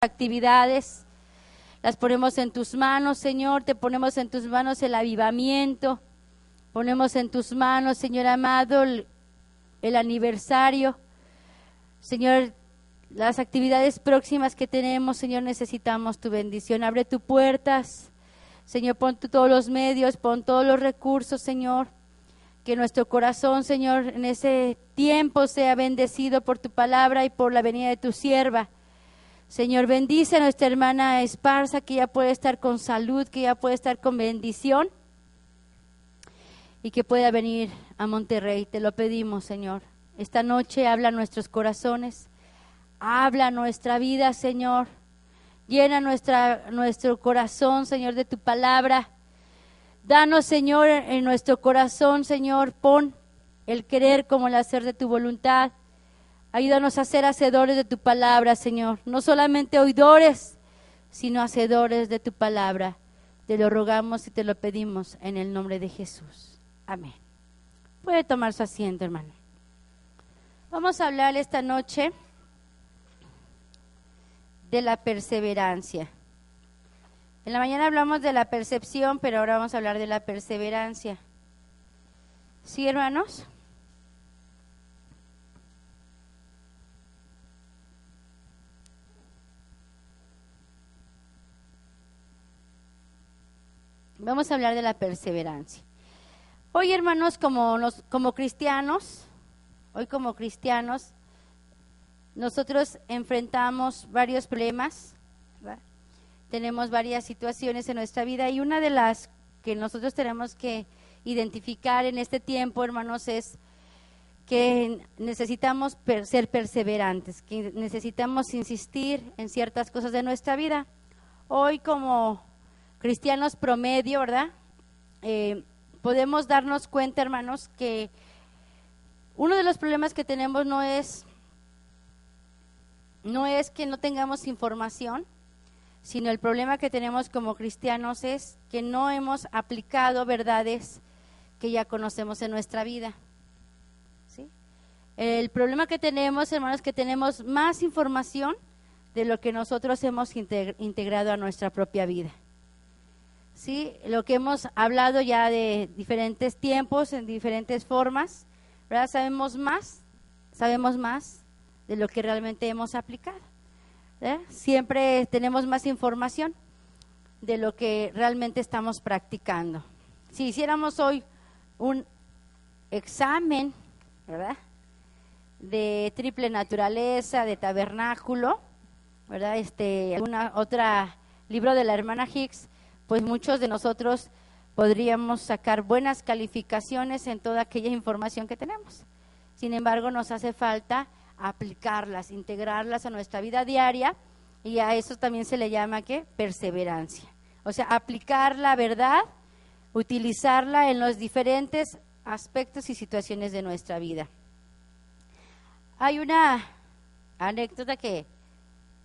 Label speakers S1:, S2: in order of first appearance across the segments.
S1: actividades, las ponemos en tus manos, Señor, te ponemos en tus manos el avivamiento, ponemos en tus manos, Señor amado, el aniversario, Señor, las actividades próximas que tenemos, Señor, necesitamos tu bendición, abre tus puertas, Señor, pon todos los medios, pon todos los recursos, Señor, que nuestro corazón, Señor, en ese tiempo sea bendecido por tu palabra y por la venida de tu sierva. Señor, bendice a nuestra hermana Esparza, que ya puede estar con salud, que ya puede estar con bendición y que pueda venir a Monterrey. Te lo pedimos, Señor. Esta noche habla a nuestros corazones, habla a nuestra vida, Señor. Llena nuestro corazón, Señor, de tu palabra. Danos, Señor, en nuestro corazón, Señor, pon el querer como el hacer de tu voluntad. Ayúdanos a ser hacedores de tu palabra, Señor. No solamente oidores, sino hacedores de tu palabra. Te lo rogamos y te lo pedimos en el nombre de Jesús. Amén. Puede tomar su asiento, hermano. Vamos a hablar esta noche de la perseverancia. En la mañana hablamos de la percepción, pero ahora vamos a hablar de la perseverancia. ¿Sí, hermanos? Vamos a hablar de la perseverancia. Hoy, hermanos, como cristianos, nosotros enfrentamos varios problemas, ¿verdad? Tenemos varias situaciones en nuestra vida y una de las que nosotros tenemos que identificar en este tiempo, hermanos, es que necesitamos ser perseverantes, que necesitamos insistir en ciertas cosas de nuestra vida. Hoy, como cristianos promedio, ¿verdad? Podemos darnos cuenta, hermanos, que uno de los problemas que tenemos no es que no tengamos información, sino el problema que tenemos como cristianos es que no hemos aplicado verdades que ya conocemos en nuestra vida. ¿Sí? El problema que tenemos, hermanos, es que tenemos más información de lo que nosotros hemos integrado a nuestra propia vida. Sí, lo que hemos hablado ya de diferentes tiempos, en diferentes formas, ¿verdad? Sabemos más de lo que realmente hemos aplicado, ¿verdad? Siempre tenemos más información de lo que realmente estamos practicando. Si hiciéramos hoy un examen, ¿verdad?, de triple naturaleza, de tabernáculo, ¿verdad?, alguna otra libro de la hermana Hicks, pues muchos de nosotros podríamos sacar buenas calificaciones en toda aquella información que tenemos. Sin embargo, nos hace falta aplicarlas, integrarlas a nuestra vida diaria, y a eso también se le llama, ¿qué? Perseverancia. O sea, aplicar la verdad, utilizarla en los diferentes aspectos y situaciones de nuestra vida. Hay una anécdota que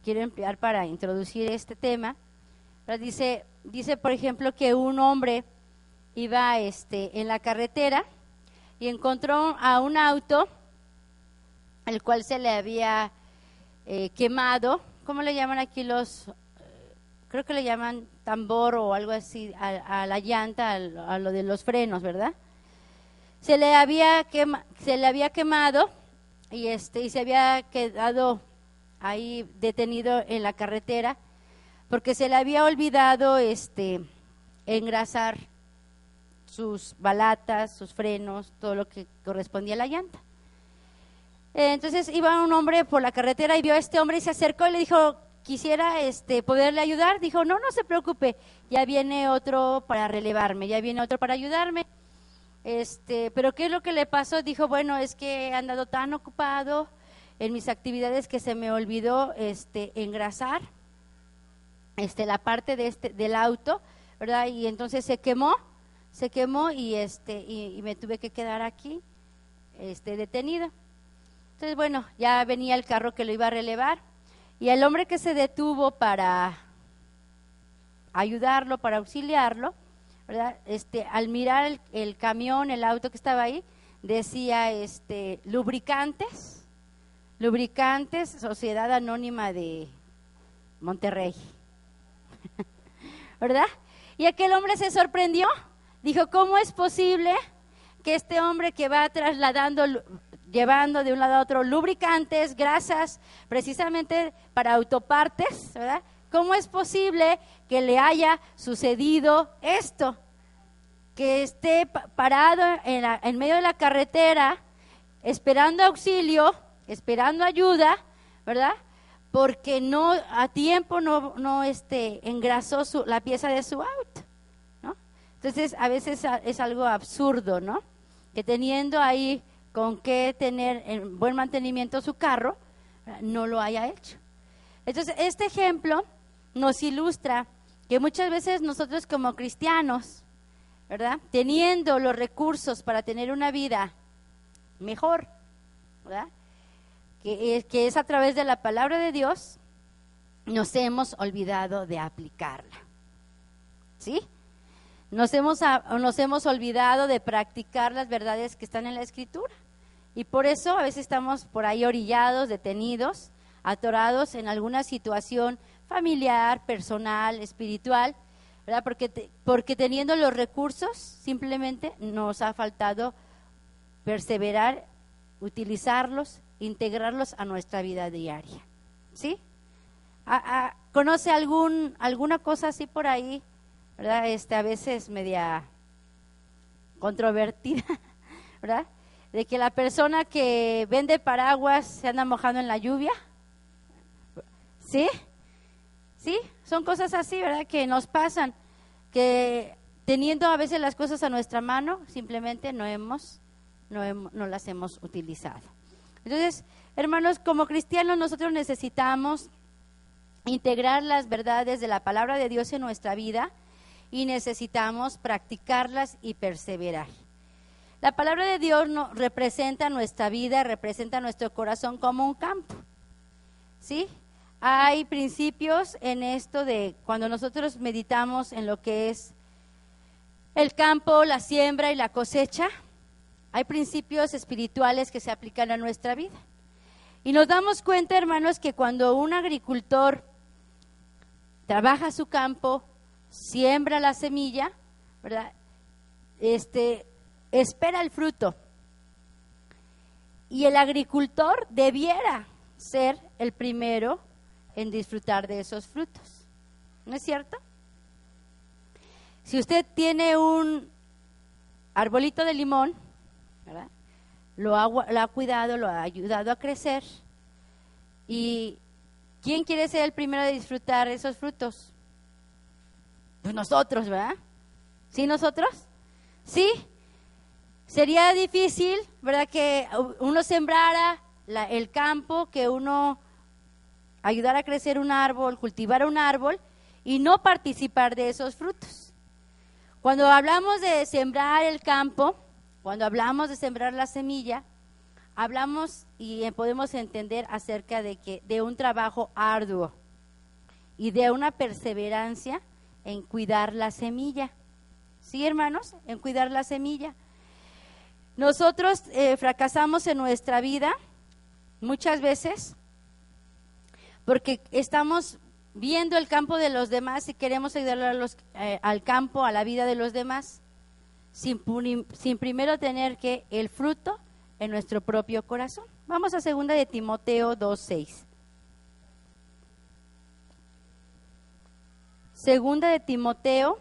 S1: quiero emplear para introducir este tema. Dice, por ejemplo, que un hombre iba en la carretera y encontró a un auto el cual se le había quemado. ¿Cómo le llaman aquí creo que le llaman tambor o algo así a la llanta, a lo de los frenos, ¿verdad? Se le había quemado y se había quedado ahí detenido en la carretera porque se le había olvidado engrasar sus balatas, sus frenos, todo lo que correspondía a la llanta. Entonces iba un hombre por la carretera y vio a este hombre y se acercó y le dijo, quisiera poderle ayudar. Dijo, no se preocupe, ya viene otro para relevarme, ya viene otro para ayudarme. Pero ¿qué es lo que le pasó? Dijo, bueno, es que he andado tan ocupado en mis actividades que se me olvidó engrasar la parte del auto, ¿verdad? Y entonces se quemó y me tuve que quedar aquí detenido. Entonces, bueno, ya venía el carro que lo iba a relevar y el hombre que se detuvo para ayudarlo, para auxiliarlo, ¿verdad? Al mirar el camión, el auto que estaba ahí, decía lubricantes, Sociedad Anónima de Monterrey. ¿Verdad? Y aquel hombre se sorprendió. Dijo, ¿cómo es posible que este hombre que va llevando de un lado a otro lubricantes, grasas, precisamente para autopartes, ¿verdad? ¿Cómo es posible que le haya sucedido esto? Que esté parado en medio de la carretera, esperando auxilio, esperando ayuda, ¿verdad? Porque no a tiempo no engrasó la pieza de su auto, ¿no? Entonces, a veces es algo absurdo, ¿no? Que teniendo ahí con qué tener en buen mantenimiento su carro, no lo haya hecho. Entonces, este ejemplo nos ilustra que muchas veces nosotros como cristianos, ¿verdad? Teniendo los recursos para tener una vida mejor, ¿verdad? Que es a través de la palabra de Dios, nos hemos olvidado de aplicarla. ¿Sí? Nos hemos olvidado de practicar las verdades que están en la Escritura. Y por eso a veces estamos por ahí orillados, detenidos, atorados en alguna situación familiar, personal, espiritual, ¿verdad? Porque teniendo los recursos, simplemente nos ha faltado perseverar, utilizarlos, integrarlos a nuestra vida diaria. ¿Sí? ¿Conoce alguna cosa así por ahí, verdad? A veces media controvertida, ¿verdad? De que la persona que vende paraguas se anda mojando en la lluvia. ¿Sí? ¿Sí? Son cosas así, ¿verdad? Que nos pasan, que teniendo a veces las cosas a nuestra mano, simplemente no las hemos utilizado. Entonces, hermanos, como cristianos nosotros necesitamos integrar las verdades de la palabra de Dios en nuestra vida y necesitamos practicarlas y perseverar. La palabra de Dios representa nuestra vida, representa nuestro corazón como un campo, ¿sí? Hay principios en esto de cuando nosotros meditamos en lo que es el campo, la siembra y la cosecha. Hay principios espirituales que se aplican a nuestra vida. Y nos damos cuenta, hermanos, que cuando un agricultor trabaja su campo, siembra la semilla, ¿verdad? Espera el fruto. Y el agricultor debiera ser el primero en disfrutar de esos frutos. ¿No es cierto? Si usted tiene un arbolito de limón, ¿verdad? Lo ha cuidado, lo ha ayudado a crecer. ¿Y quién quiere ser el primero de disfrutar esos frutos? Pues nosotros, ¿verdad? ¿Sí nosotros? ¿Sí? Sería difícil, ¿verdad? Que uno sembrara el campo, que uno ayudara a crecer un árbol, cultivar un árbol y no participar de esos frutos. Cuando hablamos de sembrar el campo, cuando hablamos de sembrar la semilla, hablamos y podemos entender acerca de un trabajo arduo y de una perseverancia en cuidar la semilla. ¿Sí, hermanos? En cuidar la semilla. Nosotros fracasamos en nuestra vida muchas veces porque estamos viendo el campo de los demás y queremos ayudar al campo, a la vida de los demás, sin primero tener el fruto en nuestro propio corazón. Vamos a 2 de Timoteo 2:6. 2 de Timoteo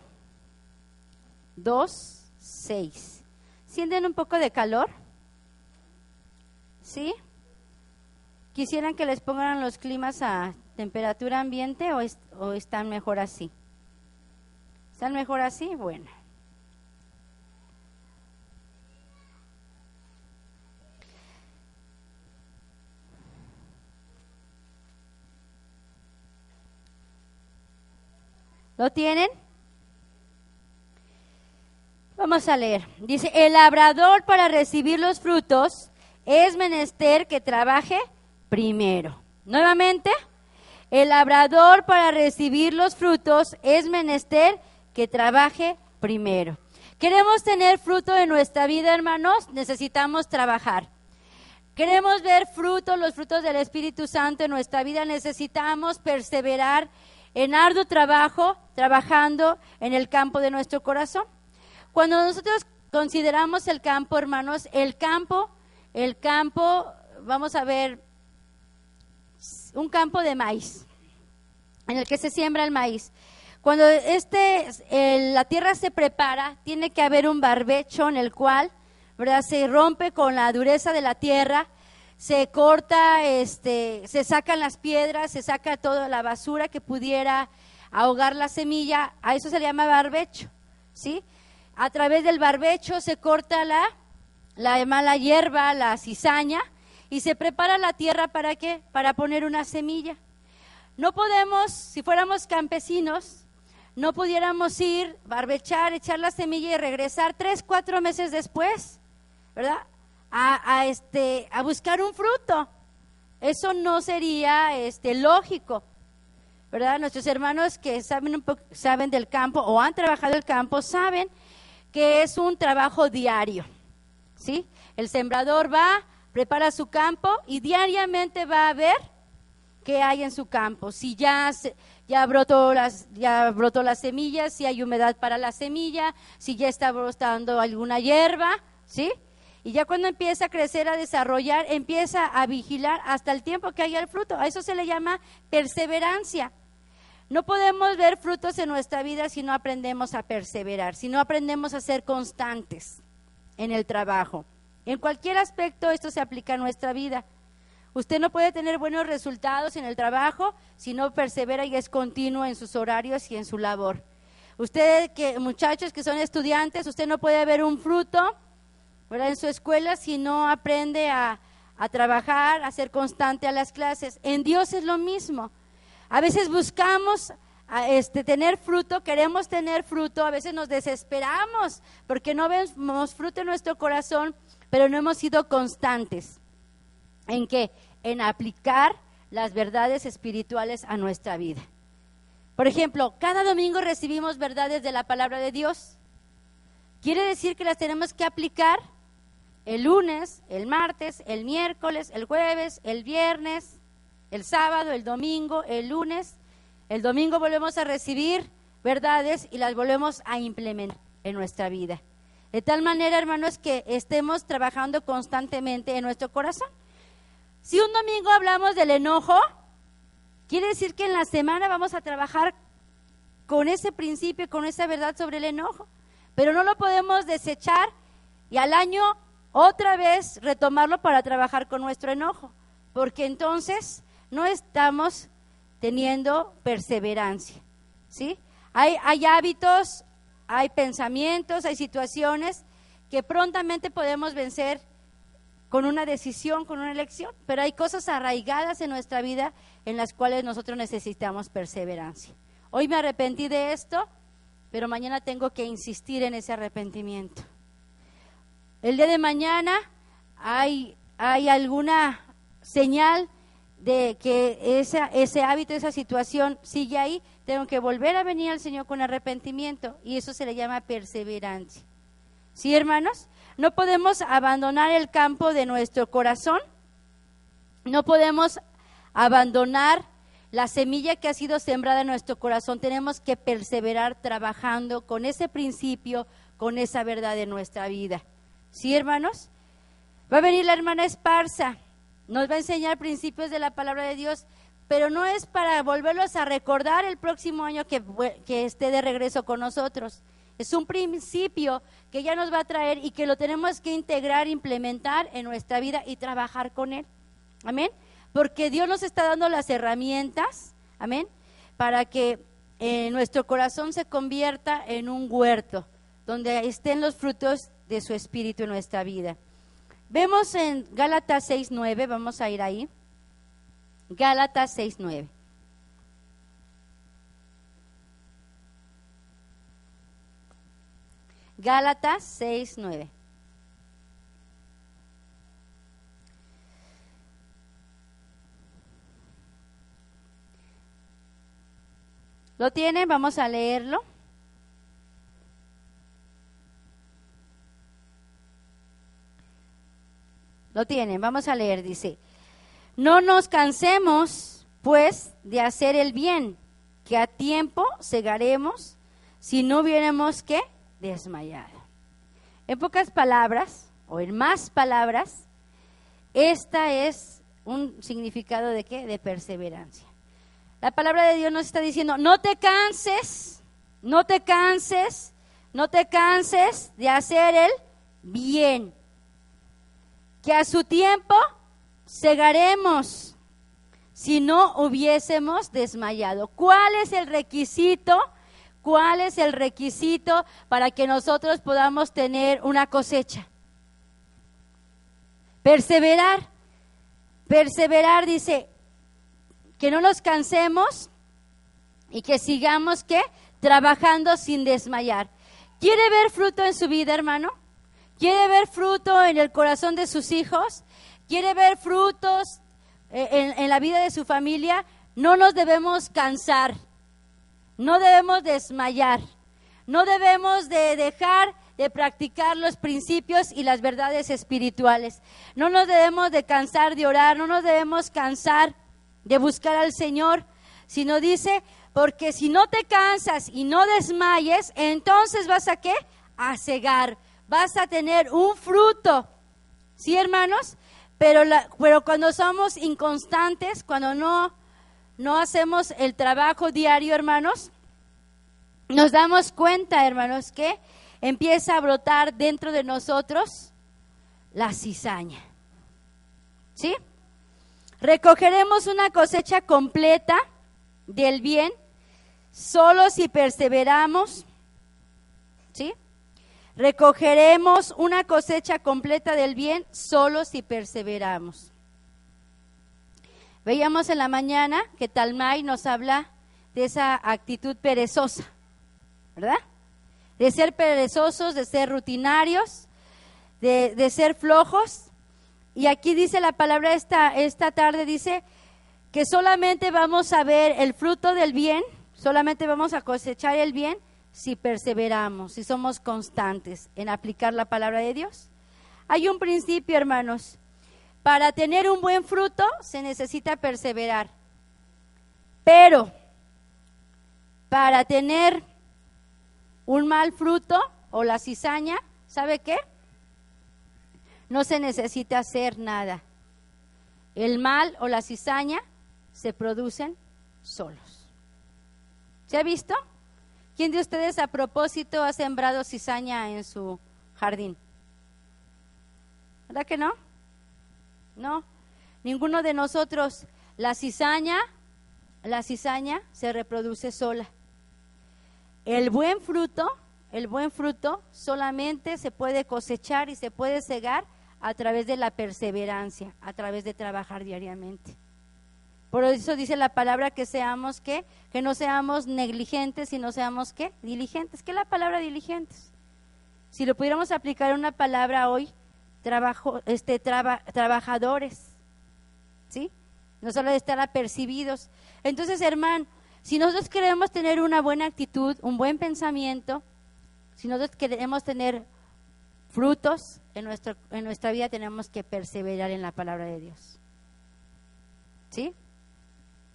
S1: 2:6. ¿Sienten un poco de calor? ¿Sí? ¿Quisieran que les pongan los climas a temperatura ambiente o están mejor así? ¿Están mejor así? Bueno. ¿Lo tienen? Vamos a leer. Dice, el labrador para recibir los frutos es menester que trabaje primero. Nuevamente, el labrador para recibir los frutos es menester que trabaje primero. ¿Queremos tener fruto en nuestra vida, hermanos? Necesitamos trabajar. Queremos ver frutos, los frutos del Espíritu Santo en nuestra vida. Necesitamos perseverar en arduo trabajo, trabajando en el campo de nuestro corazón. Cuando nosotros consideramos el campo, hermanos, el campo, vamos a ver, un campo de maíz, en el que se siembra el maíz. Cuando la tierra se prepara, tiene que haber un barbecho en el cual, ¿verdad?, se rompe con la dureza de la tierra, se corta, se sacan las piedras, se saca toda la basura que pudiera ahogar la semilla. A eso se le llama barbecho, ¿sí? A través del barbecho se corta la mala hierba, la cizaña, y se prepara la tierra, ¿para qué? Para poner una semilla. No podemos, si fuéramos campesinos, no pudiéramos ir, barbechar, echar la semilla y regresar 3, 4 meses después, ¿verdad?, a buscar un fruto. Eso no sería lógico, ¿verdad? Nuestros hermanos que saben del campo o han trabajado el campo saben que es un trabajo diario, ¿sí? El sembrador va, prepara su campo y diariamente va a ver qué hay en su campo. Si ya brotó las semillas, si hay humedad para la semilla, si ya está brotando alguna hierba, ¿sí? Y ya cuando empieza a crecer, a desarrollar, empieza a vigilar hasta el tiempo que haya el fruto. A eso se le llama perseverancia. No podemos ver frutos en nuestra vida si no aprendemos a perseverar, si no aprendemos a ser constantes en el trabajo. En cualquier aspecto esto se aplica a nuestra vida. Usted no puede tener buenos resultados en el trabajo si no persevera y es continuo en sus horarios y en su labor. Muchachos que son estudiantes, usted no puede ver un fruto, ¿verdad?, en su escuela si no aprende a trabajar, a ser constante a las clases. En Dios es lo mismo. A veces buscamos tener fruto, queremos tener fruto, a veces nos desesperamos porque no vemos fruto en nuestro corazón, pero no hemos sido constantes. ¿En qué? En aplicar las verdades espirituales a nuestra vida. Por ejemplo, cada domingo recibimos verdades de la palabra de Dios. Quiere decir que las tenemos que aplicar el lunes, el martes, el miércoles, el jueves, el viernes, el sábado, el domingo, el lunes. El domingo volvemos a recibir verdades y las volvemos a implementar en nuestra vida. De tal manera, hermanos, que estemos trabajando constantemente en nuestro corazón. Si un domingo hablamos del enojo, quiere decir que en la semana vamos a trabajar con ese principio, con esa verdad sobre el enojo. Pero no lo podemos desechar y al año otra vez retomarlo para trabajar con nuestro enojo, porque entonces no estamos teniendo perseverancia, ¿sí? Hay hábitos, hay pensamientos, hay situaciones que prontamente podemos vencer con una decisión, con una elección, pero hay cosas arraigadas en nuestra vida en las cuales nosotros necesitamos perseverancia. Hoy me arrepentí de esto, pero mañana tengo que insistir en ese arrepentimiento. El día de mañana hay alguna señal de que ese hábito, esa situación sigue ahí, tengo que volver a venir al Señor con arrepentimiento, y eso se le llama perseverancia. ¿Sí, hermanos? No podemos abandonar el campo de nuestro corazón, no podemos abandonar la semilla que ha sido sembrada en nuestro corazón. Tenemos que perseverar trabajando con ese principio, con esa verdad en nuestra vida. ¿Sí, hermanos? Va a venir la hermana Esparza, nos va a enseñar principios de la palabra de Dios, pero no es para volverlos a recordar el próximo año que esté de regreso con nosotros. Es un principio que ella nos va a traer y que lo tenemos que integrar, implementar en nuestra vida y trabajar con él. Amén. Porque Dios nos está dando las herramientas, amén, para que nuestro corazón se convierta en un huerto donde estén los frutos de su espíritu en nuestra vida. Vemos en Gálatas 6:9, vamos a ir ahí. Gálatas 6:9. Gálatas 6:9. ¿Lo tienen? Vamos a leerlo. Lo tienen, vamos a leer, dice: no nos cansemos, pues, de hacer el bien, que a tiempo segaremos, si no hubiéramos, ¿qué? Desmayado. En pocas palabras, o en más palabras, esta es un significado de ¿qué? De perseverancia. La palabra de Dios nos está diciendo: no te canses, no te canses, no te canses de hacer el bien, que a su tiempo segaremos si no hubiésemos desmayado. ¿Cuál es el requisito? ¿Cuál es el requisito para que nosotros podamos tener una cosecha? Perseverar. Perseverar, dice, que no nos cansemos y que sigamos, ¿qué? Trabajando sin desmayar. ¿Quiere ver fruto en su vida, hermano? ¿Quiere ver fruto en el corazón de sus hijos? ¿Quiere ver frutos en la vida de su familia? No nos debemos cansar, no debemos desmayar, no debemos de dejar de practicar los principios y las verdades espirituales. No nos debemos de cansar de orar, no nos debemos cansar de buscar al Señor, sino dice, porque si no te cansas y no desmayes, entonces vas a ¿qué? A cegar, vas a tener un fruto, ¿sí, hermanos? Pero cuando somos inconstantes, cuando no hacemos el trabajo diario, hermanos, nos damos cuenta, hermanos, que empieza a brotar dentro de nosotros la cizaña, ¿sí? Recogeremos una cosecha completa del bien solo si perseveramos, ¿sí? Recogeremos una cosecha completa del bien solo si perseveramos. Veíamos en la mañana que Talmay nos habla de esa actitud perezosa, ¿verdad? De ser perezosos, de ser rutinarios, de ser flojos. Y aquí dice la palabra esta tarde, dice que solamente vamos a ver el fruto del bien, solamente vamos a cosechar el bien si perseveramos, si somos constantes en aplicar la palabra de Dios. Hay un principio, hermanos: para tener un buen fruto se necesita perseverar, pero para tener un mal fruto o la cizaña, ¿sabe qué? No se necesita hacer nada. El mal o la cizaña se producen solos. ¿Se ha visto? ¿Quién de ustedes a propósito ha sembrado cizaña en su jardín? ¿Verdad que no? No, ninguno de nosotros. La cizaña se reproduce sola. El buen fruto solamente se puede cosechar y se puede cegar a través de la perseverancia, a través de trabajar diariamente. Por eso dice la palabra que seamos ¿qué? Que no seamos negligentes, sino seamos ¿qué? Diligentes. ¿Qué es la palabra diligentes? Si lo pudiéramos aplicar en una palabra hoy, trabajadores, ¿sí? No solo de estar apercibidos. Entonces, hermano, si nosotros queremos tener una buena actitud, un buen pensamiento, si nosotros queremos tener frutos en nuestra vida, tenemos que perseverar en la palabra de Dios, ¿sí?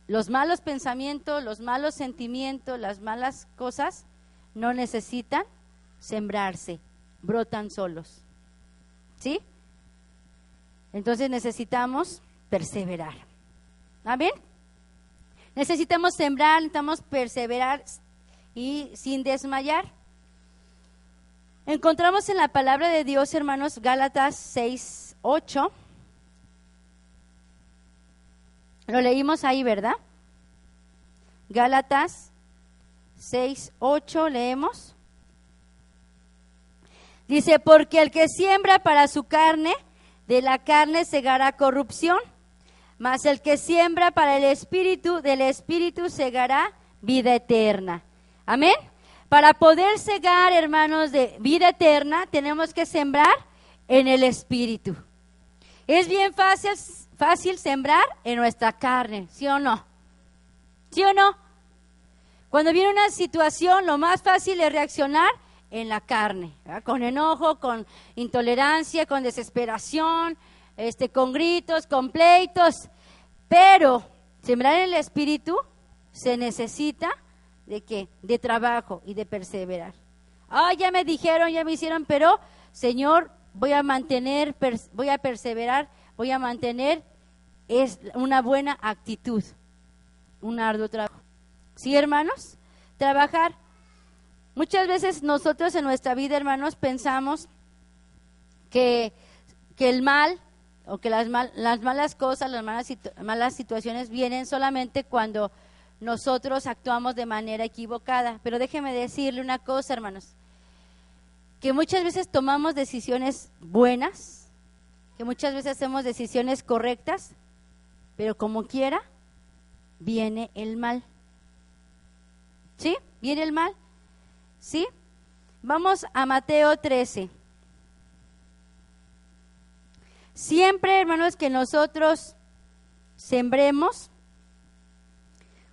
S1: Los malos pensamientos, los malos sentimientos, las malas cosas no necesitan sembrarse, brotan solos, ¿sí? Entonces necesitamos perseverar. ¿Amén? Necesitamos sembrar, necesitamos perseverar y sin desmayar. Encontramos en la palabra de Dios, hermanos, Gálatas 6:8. Lo leímos ahí, ¿verdad? Gálatas 6:8 leemos. Dice, porque el que siembra para su carne, de la carne segará corrupción, mas el que siembra para el Espíritu, del Espíritu segará vida eterna. Amén. Para poder segar, hermanos, de vida eterna, tenemos que sembrar en el Espíritu. Es bien fácil sembrar en nuestra carne, ¿sí o no? ¿Sí o no? Cuando viene una situación, lo más fácil es reaccionar en la carne, ¿verdad? Con enojo, con intolerancia, con desesperación, con gritos, con pleitos, pero sembrar en el Espíritu se necesita ¿de qué? De trabajo y de perseverar. Ya me dijeron, ya me hicieron, pero Señor, voy a mantener, voy a perseverar, voy a mantener, es una buena actitud, un arduo trabajo. ¿Sí, hermanos? Trabajar. Muchas veces nosotros en nuestra vida, hermanos, pensamos que el mal o que las malas cosas, las malas situaciones vienen solamente cuando nosotros actuamos de manera equivocada. Pero déjeme decirle una cosa, hermanos, que muchas veces tomamos decisiones buenas, que muchas veces hacemos decisiones correctas, pero como quiera, viene el mal. ¿Sí? ¿Viene el mal? ¿Sí? Vamos a Mateo 13. Siempre, hermanos, que nosotros sembremos,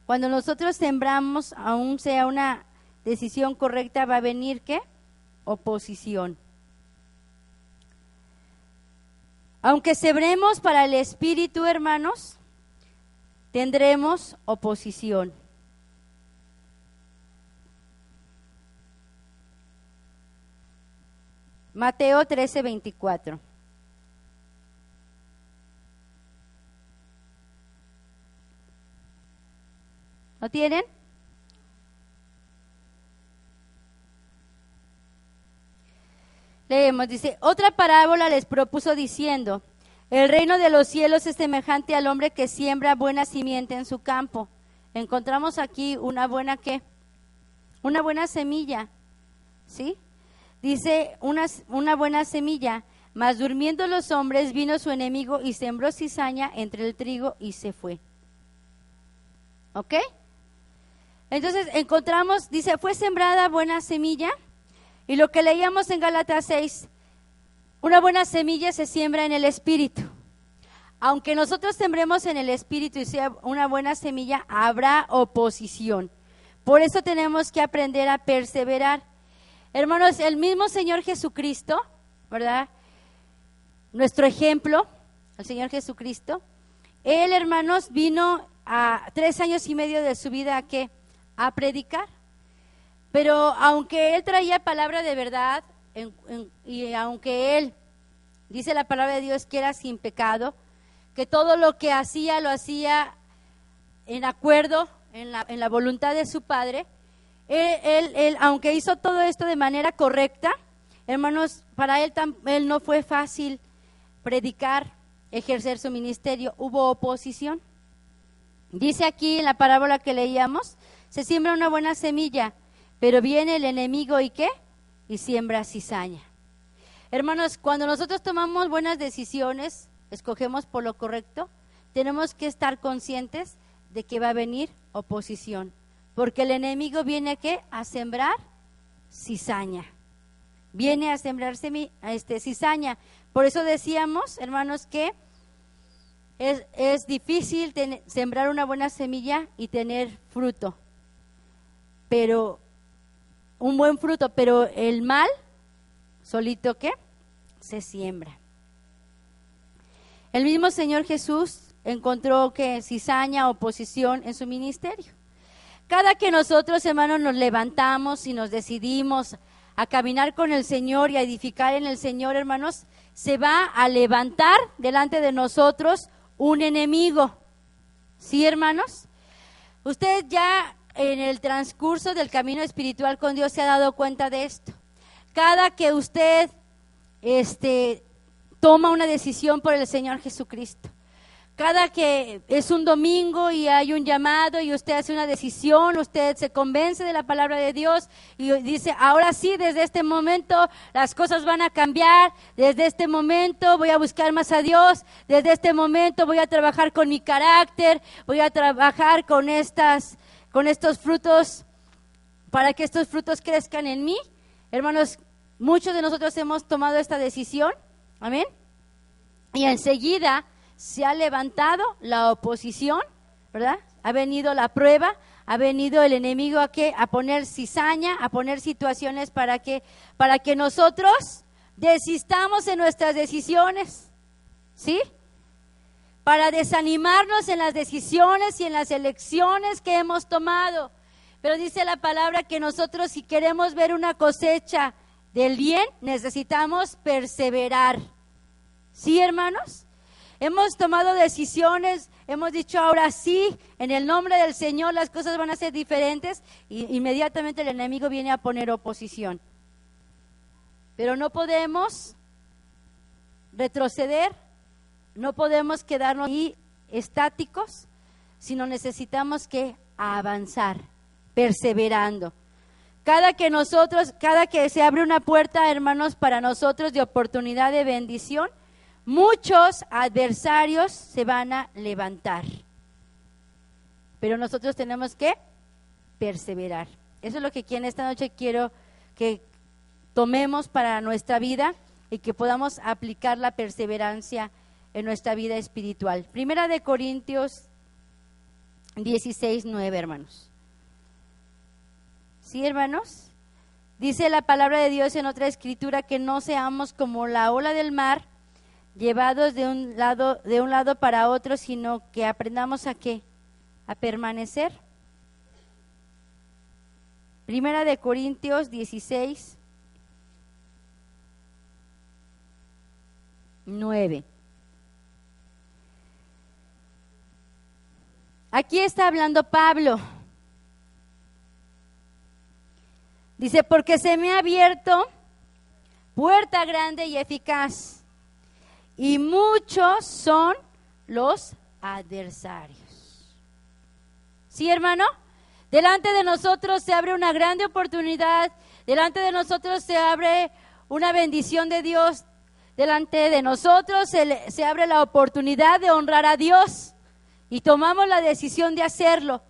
S1: cuando nosotros sembramos, aún sea una decisión correcta, va a venir, ¿qué? Oposición. Aunque sembremos para el Espíritu, hermanos, tendremos oposición. Mateo 13:24. ¿Lo tienen? Leemos, dice, otra parábola les propuso diciendo, el reino de los cielos es semejante al hombre que siembra buena simiente en su campo. Encontramos aquí una buena, ¿qué? Una buena semilla, ¿sí? Dice, una buena semilla, mas durmiendo los hombres vino su enemigo y sembró cizaña entre el trigo y se fue. ¿Ok? Entonces encontramos, dice, fue sembrada buena semilla, y lo que leíamos en Gálatas 6, una buena semilla se siembra en el Espíritu. Aunque nosotros sembremos en el Espíritu y sea una buena semilla, habrá oposición. Por eso tenemos que aprender a perseverar. Hermanos, el mismo Señor Jesucristo, ¿verdad? Nuestro ejemplo, el Señor Jesucristo, Él, hermanos, vino a 3 años y medio de su vida, ¿a qué? A predicar. Pero aunque Él traía palabra de verdad, y aunque Él, dice la palabra de Dios, que era sin pecado, que todo lo que hacía, lo hacía en acuerdo, en la voluntad de su Padre, Él, aunque hizo todo esto de manera correcta, hermanos, para Él no fue fácil predicar, ejercer su ministerio, hubo oposición. Dice aquí en la parábola que leíamos, se siembra una buena semilla, pero viene el enemigo ¿y qué? Y siembra cizaña. Hermanos, cuando nosotros tomamos buenas decisiones, escogemos por lo correcto, tenemos que estar conscientes de que va a venir oposición, porque el enemigo viene ¿a qué? A sembrar cizaña. Viene a sembrar cizaña. Por eso decíamos, hermanos, que es difícil sembrar una buena semilla y tener fruto, pero un buen fruto, pero el mal solito ¿qué? Se siembra. El mismo Señor Jesús encontró que cizaña, oposición en su ministerio. Cada que nosotros, hermanos, nos levantamos y nos decidimos a caminar con el Señor y a edificar en el Señor, hermanos, se va a levantar delante de nosotros un enemigo. ¿Sí, hermanos? Usted ya en el transcurso del camino espiritual con Dios se ha dado cuenta de esto. Cada que usted toma una decisión por el Señor Jesucristo, cada que es un domingo y hay un llamado y usted hace una decisión, usted se convence de la palabra de Dios y dice, ahora sí, desde este momento las cosas van a cambiar, desde este momento voy a buscar más a Dios, desde este momento voy a trabajar con mi carácter, voy a trabajar con estos frutos, para que estos frutos crezcan en mí. Hermanos, muchos de nosotros hemos tomado esta decisión, amén, y enseguida se ha levantado la oposición, ¿verdad? Ha venido la prueba, ha venido el enemigo a poner cizaña, a poner situaciones para que nosotros desistamos en nuestras decisiones. ¿sí? Para desanimarnos en las decisiones y en las elecciones que hemos tomado. Pero dice la palabra que nosotros, si queremos ver una cosecha del bien, necesitamos perseverar. ¿Sí, hermanos? Hemos tomado decisiones, hemos dicho ahora sí, en el nombre del Señor las cosas van a ser diferentes, y inmediatamente el enemigo viene a poner oposición. Pero no podemos retroceder, no podemos quedarnos ahí estáticos, sino necesitamos que avanzar, perseverando. Cada que se abre una puerta, hermanos, para nosotros de oportunidad de bendición, muchos adversarios se van a levantar. Pero nosotros tenemos que perseverar. Eso es lo que aquí en esta noche quiero que tomemos para nuestra vida y que podamos aplicar la perseverancia en nuestra vida espiritual. Primera de Corintios 16:9, hermanos. ¿Sí, hermanos? Dice la palabra de Dios en otra escritura que no seamos como la ola del mar, llevados de un lado para otro, sino que aprendamos ¿a qué? A permanecer. Primera de Corintios 16:9. Aquí está hablando Pablo. Dice, porque se me ha abierto puerta grande y eficaz, y muchos son los adversarios. ¿Sí, hermano? Delante de nosotros se abre una grande oportunidad, delante de nosotros se abre una bendición de Dios, delante de nosotros se abre la oportunidad de honrar a Dios, y tomamos la decisión de hacerlo,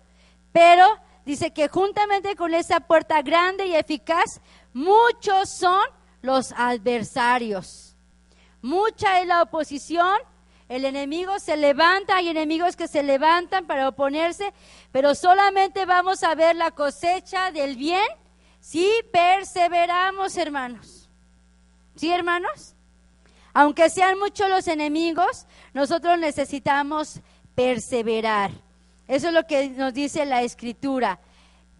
S1: pero dice que juntamente con esa puerta grande y eficaz, muchos son los adversarios. Mucha es la oposición, el enemigo se levanta, hay enemigos que se levantan para oponerse, pero solamente vamos a ver la cosecha del bien si perseveramos, hermanos. ¿Sí, hermanos? Aunque sean muchos los enemigos, nosotros necesitamos perseverar. Eso es lo que nos dice la Escritura.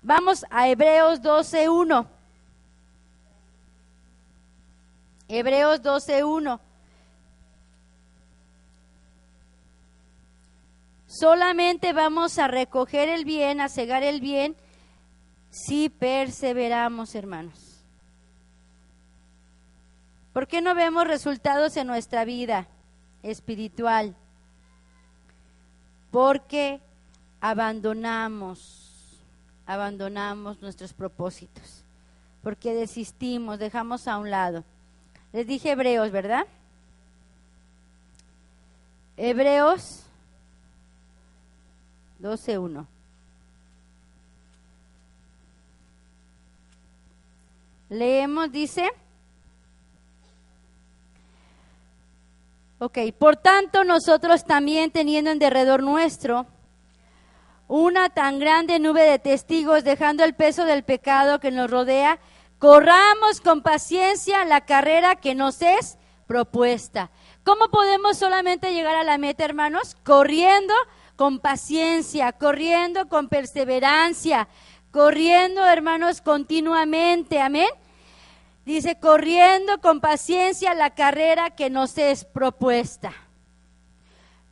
S1: Vamos a Hebreos 12:1. Hebreos 12:1. Solamente vamos a recoger el bien, a cegar el bien, si perseveramos, hermanos. ¿Por qué no vemos resultados en nuestra vida espiritual? Porque abandonamos nuestros propósitos, porque desistimos, dejamos a un lado. Les dije Hebreos, ¿verdad? Hebreos 12:1. Leemos, dice, ok, por tanto nosotros también, teniendo en derredor nuestro una tan grande nube de testigos, dejando el peso del pecado que nos rodea, corramos con paciencia la carrera que nos es propuesta. ¿Cómo podemos solamente llegar a la meta, hermanos? Corriendo con paciencia, corriendo con perseverancia, corriendo, hermanos, continuamente, amén. Dice, corriendo con paciencia la carrera que nos es propuesta.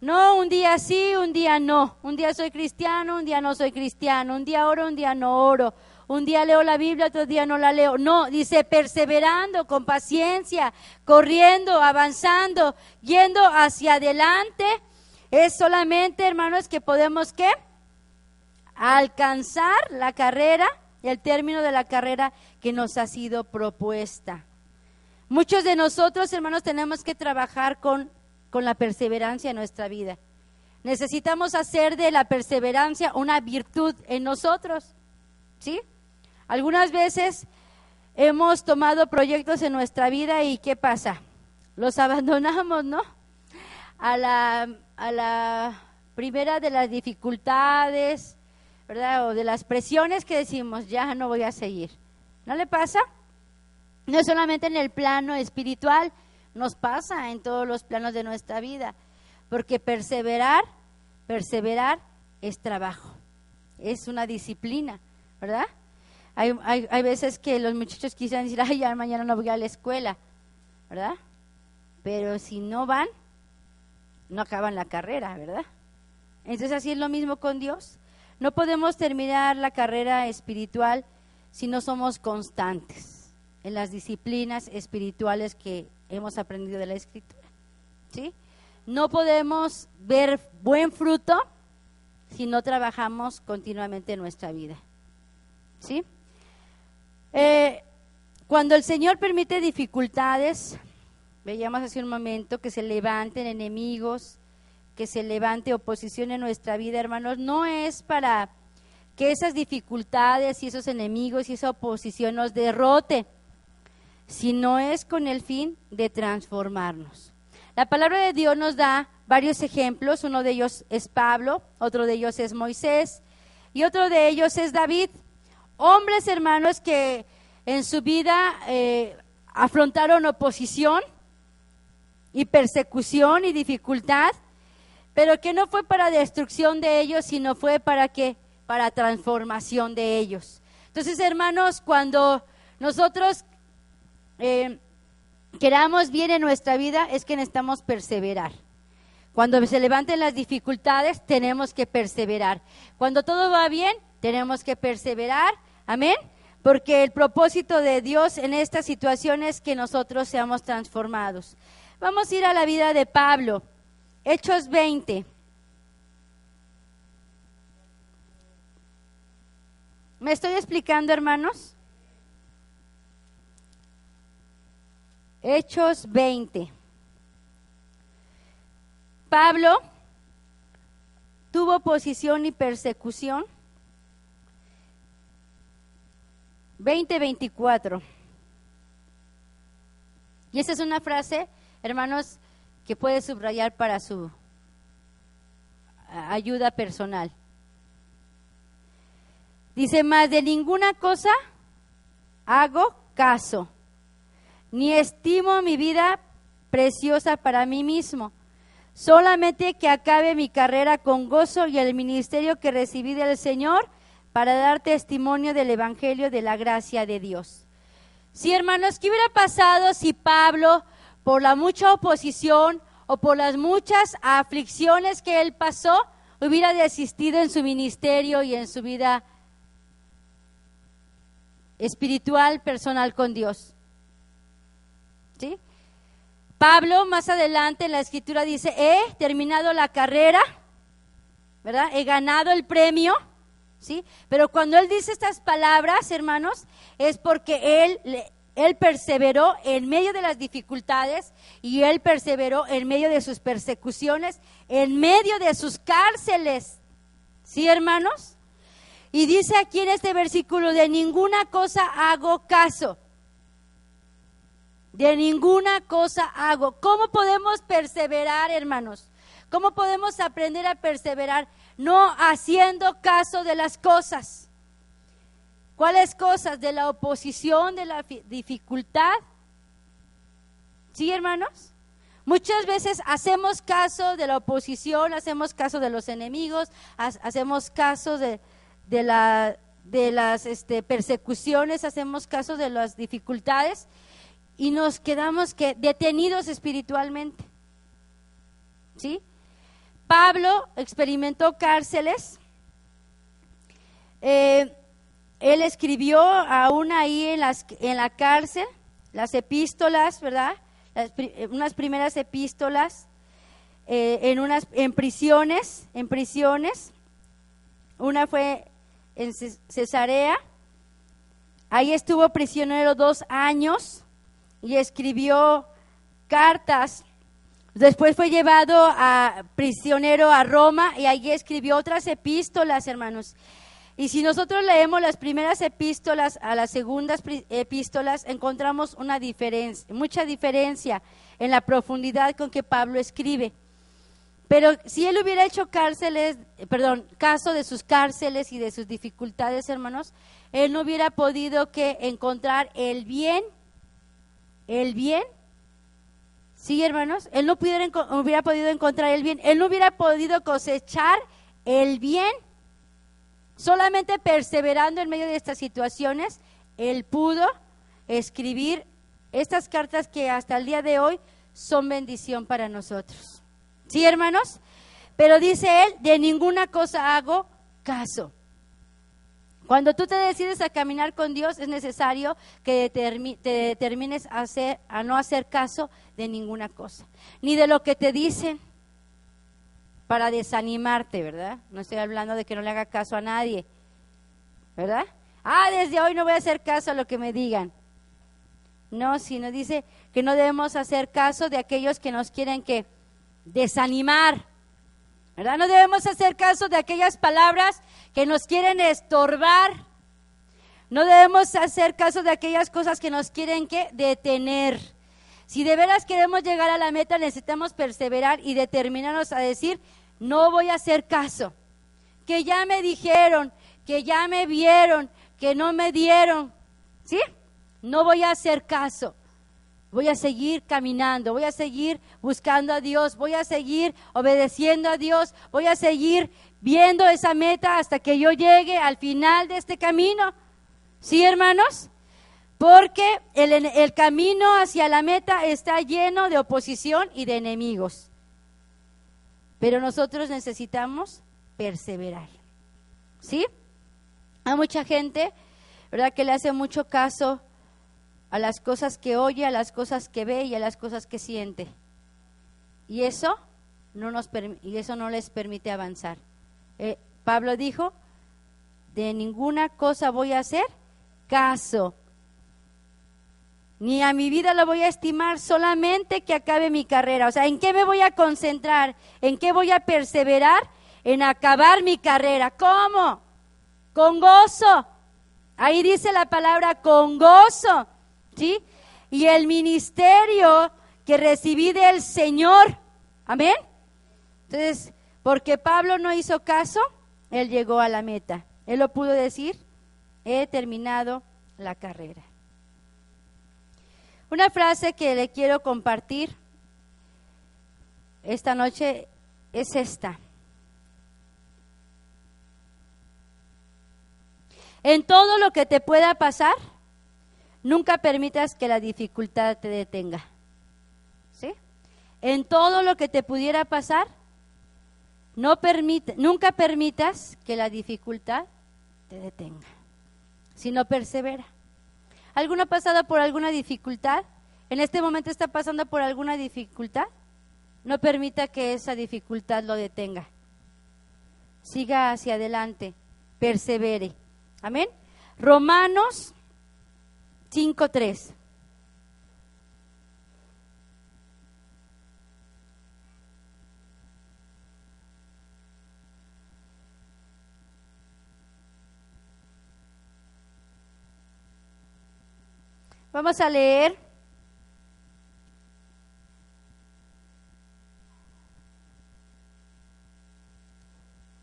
S1: No, un día sí, un día no. Un día soy cristiano, un día no soy cristiano. Un día oro, un día no oro. Un día leo la Biblia, otro día no la leo. No, dice perseverando, con paciencia, corriendo, avanzando, yendo hacia adelante. Es solamente, hermanos, que podemos, ¿qué? Alcanzar la carrera, el término de la carrera que nos ha sido propuesta. Muchos de nosotros, hermanos, tenemos que trabajar con la perseverancia en nuestra vida. Necesitamos hacer de la perseverancia una virtud en nosotros, ¿sí? Algunas veces hemos tomado proyectos en nuestra vida y ¿qué pasa? Los abandonamos, ¿no? A la primera de las dificultades, ¿verdad? O de las presiones que decimos, ya no voy a seguir. ¿No le pasa? No solamente en el plano espiritual, nos pasa en todos los planos de nuestra vida, porque perseverar es trabajo, es una disciplina, ¿verdad? Hay veces que los muchachos quisieran decir, ay, ya mañana no voy a la escuela, ¿verdad? Pero si no van, no acaban la carrera, ¿verdad? Entonces así es lo mismo con Dios. No podemos terminar la carrera espiritual si no somos constantes en las disciplinas espirituales que hemos aprendido de la Escritura, ¿sí? No podemos ver buen fruto si no trabajamos continuamente en nuestra vida, ¿sí? Cuando el Señor permite dificultades, veíamos hace un momento que se levanten enemigos, que se levante oposición en nuestra vida, hermanos, no es para que esas dificultades y esos enemigos y esa oposición nos derrote, sino es con el fin de transformarnos. La palabra de Dios nos da varios ejemplos, uno de ellos es Pablo, otro de ellos es Moisés y otro de ellos es David. Hombres, hermanos, que en su vida afrontaron oposición y persecución y dificultad, pero que no fue para destrucción de ellos, sino fue para transformación de ellos. Entonces, hermanos, cuando nosotros queramos bien en nuestra vida, es que necesitamos perseverar. Cuando se levanten las dificultades, tenemos que perseverar. Cuando todo va bien, tenemos que perseverar, amén, porque el propósito de Dios en esta situación es que nosotros seamos transformados. Vamos a ir a la vida de Pablo, Hechos 20. ¿Me estoy explicando, hermanos? Hechos 20. Pablo tuvo oposición y persecución. 20:24. Y esa es una frase, hermanos, que puede subrayar para su ayuda personal. Dice, más de ninguna cosa hago caso, ni estimo mi vida preciosa para mí mismo, solamente que acabe mi carrera con gozo y el ministerio que recibí del Señor para dar testimonio del Evangelio de la gracia de Dios. Sí, hermanos, ¿qué hubiera pasado si Pablo, por la mucha oposición o por las muchas aflicciones que él pasó, hubiera desistido en su ministerio y en su vida espiritual, personal con Dios? ¿Sí? Pablo más adelante en la escritura dice, he terminado la carrera, ¿verdad? He ganado el premio, ¿sí? Pero cuando él dice estas palabras, hermanos, es porque él perseveró en medio de las dificultades y él perseveró en medio de sus persecuciones, en medio de sus cárceles, ¿sí, hermanos? Y dice aquí en este versículo, de ninguna cosa hago caso. De ninguna cosa hago. ¿Cómo podemos perseverar, hermanos? ¿Cómo podemos aprender a perseverar? No haciendo caso de las cosas. ¿Cuáles cosas? De la oposición, de la dificultad. ¿Sí, hermanos? Muchas veces hacemos caso de la oposición, hacemos caso de los enemigos, hacemos caso de las persecuciones, hacemos caso de las dificultades y nos quedamos detenidos espiritualmente. ¿Sí? Pablo experimentó cárceles. Él escribió aún ahí en la cárcel las epístolas, ¿verdad? Unas primeras epístolas en prisiones. Una fue en Cesarea. Ahí estuvo prisionero 2 años y escribió cartas. Después fue llevado prisionero a Roma y allí escribió otras epístolas, hermanos. Y si nosotros leemos las primeras epístolas a las segundas epístolas, encontramos mucha diferencia en la profundidad con que Pablo escribe. Pero si él hubiera hecho caso de sus cárceles y de sus dificultades, hermanos, él no hubiera podido encontrar el bien Sí, hermanos, él no hubiera podido encontrar el bien, él no hubiera podido cosechar el bien. Solamente perseverando en medio de estas situaciones, él pudo escribir estas cartas que hasta el día de hoy son bendición para nosotros. ¿Sí, hermanos? Pero dice él, de ninguna cosa hago caso. Cuando tú te decides a caminar con Dios, es necesario que te determines a no hacer caso de ninguna cosa, ni de lo que te dicen para desanimarte, ¿verdad? No estoy hablando de que no le haga caso a nadie, ¿verdad? Desde hoy no voy a hacer caso a lo que me digan. No, sino dice que no debemos hacer caso de aquellos que nos quieren que desanimar, ¿verdad? No debemos hacer caso de aquellas palabras que nos quieren estorbar. No debemos hacer caso de aquellas cosas que nos quieren que detener. Si de veras queremos llegar a la meta, necesitamos perseverar y determinarnos a decir, no voy a hacer caso. Que ya me dijeron, que ya me vieron, que no me dieron, ¿sí? No voy a hacer caso. Voy a seguir caminando, voy a seguir buscando a Dios, voy a seguir obedeciendo a Dios, voy a seguir viendo esa meta hasta que yo llegue al final de este camino. ¿Sí, hermanos? Porque el camino hacia la meta está lleno de oposición y de enemigos. Pero nosotros necesitamos perseverar. ¿Sí? Hay mucha gente, ¿verdad?, que le hace mucho caso a las cosas que oye, a las cosas que ve y a las cosas que siente. Y eso no les permite avanzar. Pablo dijo, de ninguna cosa voy a hacer caso, ni a mi vida la voy a estimar, solamente que acabe mi carrera. O sea, ¿en qué me voy a concentrar? ¿En qué voy a perseverar? En acabar mi carrera. ¿Cómo? Con gozo. Ahí dice la palabra con gozo, ¿sí? Y el ministerio que recibí del Señor. Amén. Entonces, porque Pablo no hizo caso, él llegó a la meta. Él lo pudo decir, he terminado la carrera. Una frase que le quiero compartir esta noche es esta. En todo lo que te pueda pasar, nunca permitas que la dificultad te detenga. ¿Sí? En todo lo que te pudiera pasar, nunca permitas que la dificultad te detenga, sino persevera. ¿Alguno ha pasado por alguna dificultad? ¿En este momento está pasando por alguna dificultad? No permita que esa dificultad lo detenga. Siga hacia adelante, persevere. Amén. Romanos 5:3. Vamos a leer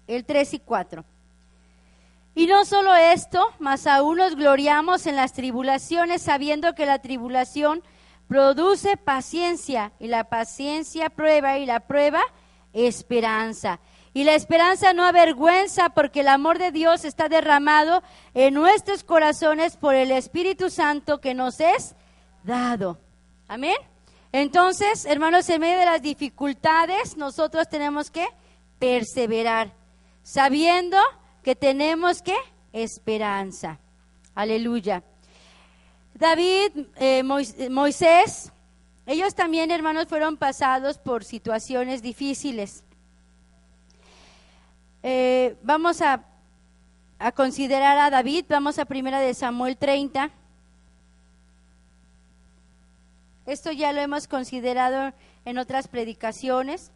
S1: el 3 y 4. Y no solo esto, mas aún nos gloriamos en las tribulaciones, sabiendo que la tribulación produce paciencia, y la paciencia prueba, y la prueba esperanza. Y la esperanza no avergüenza, porque el amor de Dios está derramado en nuestros corazones por el Espíritu Santo que nos es dado. Amén. Entonces, hermanos, en medio de las dificultades, nosotros tenemos que perseverar, sabiendo que tenemos que esperanza. Aleluya. David, Moisés, ellos también, hermanos, fueron pasados por situaciones difíciles. Vamos a considerar a David. Vamos a 1 de Samuel 30. Esto ya lo hemos considerado en otras predicaciones.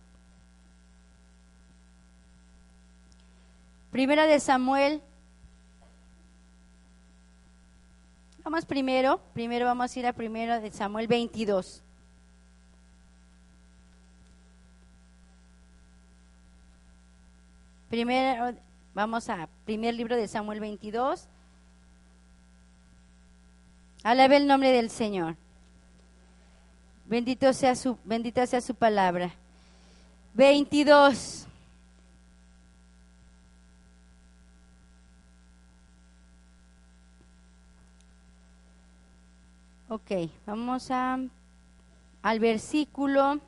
S1: 1 de Samuel. Primero vamos a ir a 1 de Samuel 22. Vamos a primer libro de Samuel 22. Alabe el nombre del Señor. Bendita sea su palabra. 22. Ok, vamos al versículo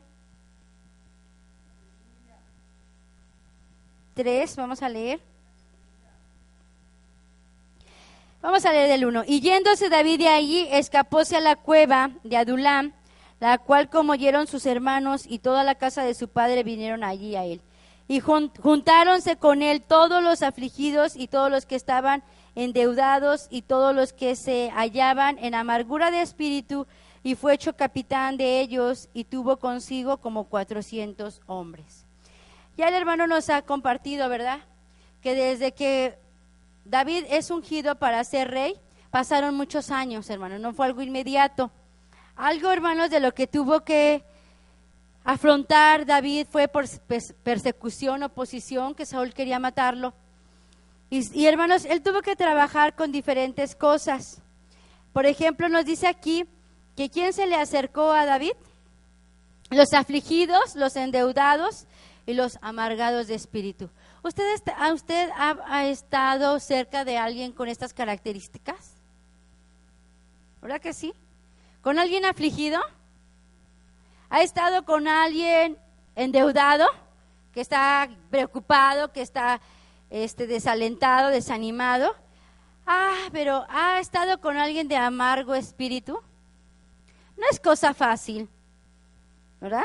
S1: 3, vamos a leer. Vamos a leer del 1. Y yéndose David de allí, escapóse a la cueva de Adulam, la cual como oyeron sus hermanos y toda la casa de su padre vinieron allí a él. Y juntáronse con él todos los afligidos y todos los que estaban endeudados y todos los que se hallaban en amargura de espíritu, y fue hecho capitán de ellos y tuvo consigo como 400 hombres. Ya el hermano nos ha compartido, ¿verdad?, que desde que David es ungido para ser rey, pasaron muchos años, hermanos, no fue algo inmediato. Algo, hermanos, de lo que tuvo que afrontar David fue por persecución, oposición, que Saúl quería matarlo. Y hermanos, él tuvo que trabajar con diferentes cosas. Por ejemplo, nos dice aquí que ¿quién se le acercó a David? Los afligidos, los endeudados y los amargados de espíritu. ¿Usted ha estado cerca de alguien con estas características? ¿Verdad que sí? ¿Con alguien afligido? ¿Ha estado con alguien endeudado, que está preocupado, que está desalentado, desanimado? Pero ¿ha estado con alguien de amargo espíritu? No es cosa fácil, ¿verdad?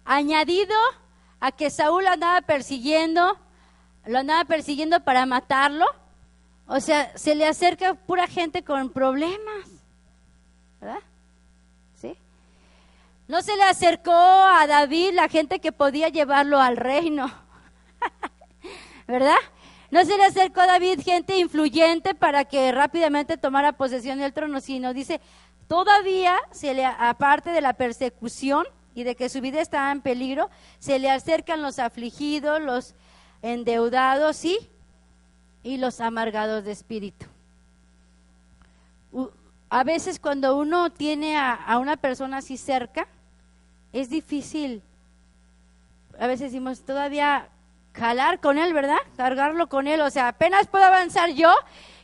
S1: Añadido a que Saúl lo andaba persiguiendo para matarlo, o sea, se le acerca pura gente con problemas, ¿verdad? ¿Sí? No se le acercó a David la gente que podía llevarlo al reino, ¿verdad? No se le acercó a David gente influyente para que rápidamente tomara posesión del trono, sino dice, todavía aparte de la persecución y de que su vida estaba en peligro, se le acercan los afligidos, los endeudados y los amargados de espíritu. A veces cuando uno tiene a una persona así cerca, es difícil. A veces decimos, todavía jalar con él, ¿verdad? Cargarlo con él, o sea, apenas puedo avanzar yo,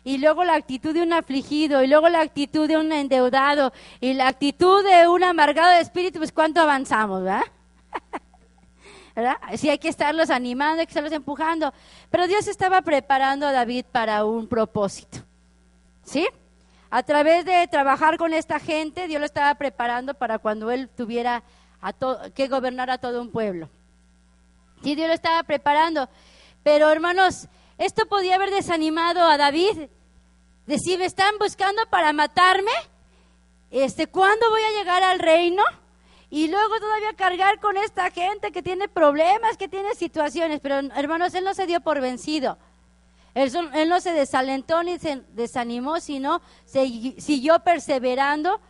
S1: y luego la actitud de un afligido, y luego la actitud de un endeudado, y la actitud de un amargado de espíritu, pues ¿cuánto avanzamos, verdad? ¿Verdad? Sí, hay que estarlos animando, hay que estarlos empujando, pero Dios estaba preparando a David para un propósito, ¿sí? A través de trabajar con esta gente, Dios lo estaba preparando para cuando él tuviera que gobernar a todo un pueblo. Sí, Dios lo estaba preparando, pero hermanos, esto podía haber desanimado a David. Decir, me están buscando para matarme, ¿cuándo voy a llegar al reino? Y luego todavía cargar con esta gente que tiene problemas, que tiene situaciones. Pero hermanos, él no se dio por vencido. Él no se desalentó ni se desanimó, sino siguió perseverando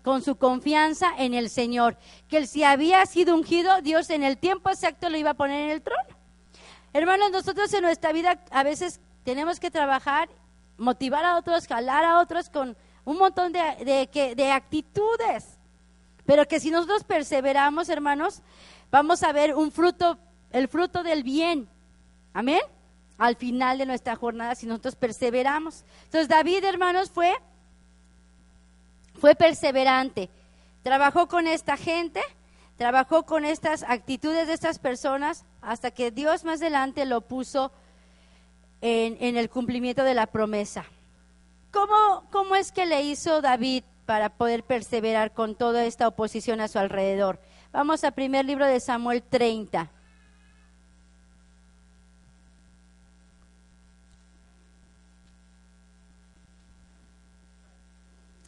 S1: con su confianza en el Señor. Que él, si había sido ungido, Dios en el tiempo exacto lo iba a poner en el trono. Hermanos, nosotros en nuestra vida a veces tenemos que trabajar, motivar a otros, jalar a otros con un montón de actitudes. Pero que si nosotros perseveramos, hermanos, vamos a ver el fruto del bien. Amén. Al final de nuestra jornada, si nosotros perseveramos. Entonces David, hermanos, fue perseverante. Trabajó con esta gente, trabajó con estas actitudes de estas personas, hasta que Dios más adelante lo puso en el cumplimiento de la promesa. ¿Cómo es que le hizo David para poder perseverar con toda esta oposición a su alrededor? Vamos al primer libro de Samuel 30.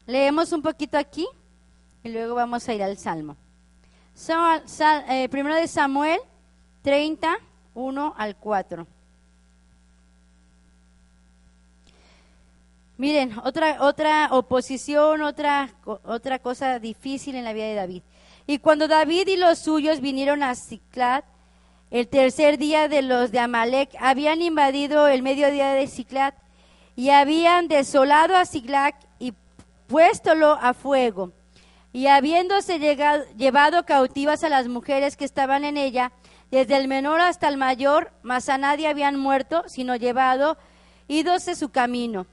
S1: Leemos un poquito aquí y luego vamos a ir al Salmo. Primero de Samuel 30, 1 al 4. Miren, otra oposición, otra cosa difícil en la vida de David. Y cuando David y los suyos vinieron a Siclag, el tercer día de los de Amalec, habían invadido el mediodía de Siclag y habían desolado a Siclag y puéstolo a fuego. Y habiéndose llevado cautivas a las mujeres que estaban en ella, desde el menor hasta el mayor, mas a nadie habían muerto, sino ídose su camino.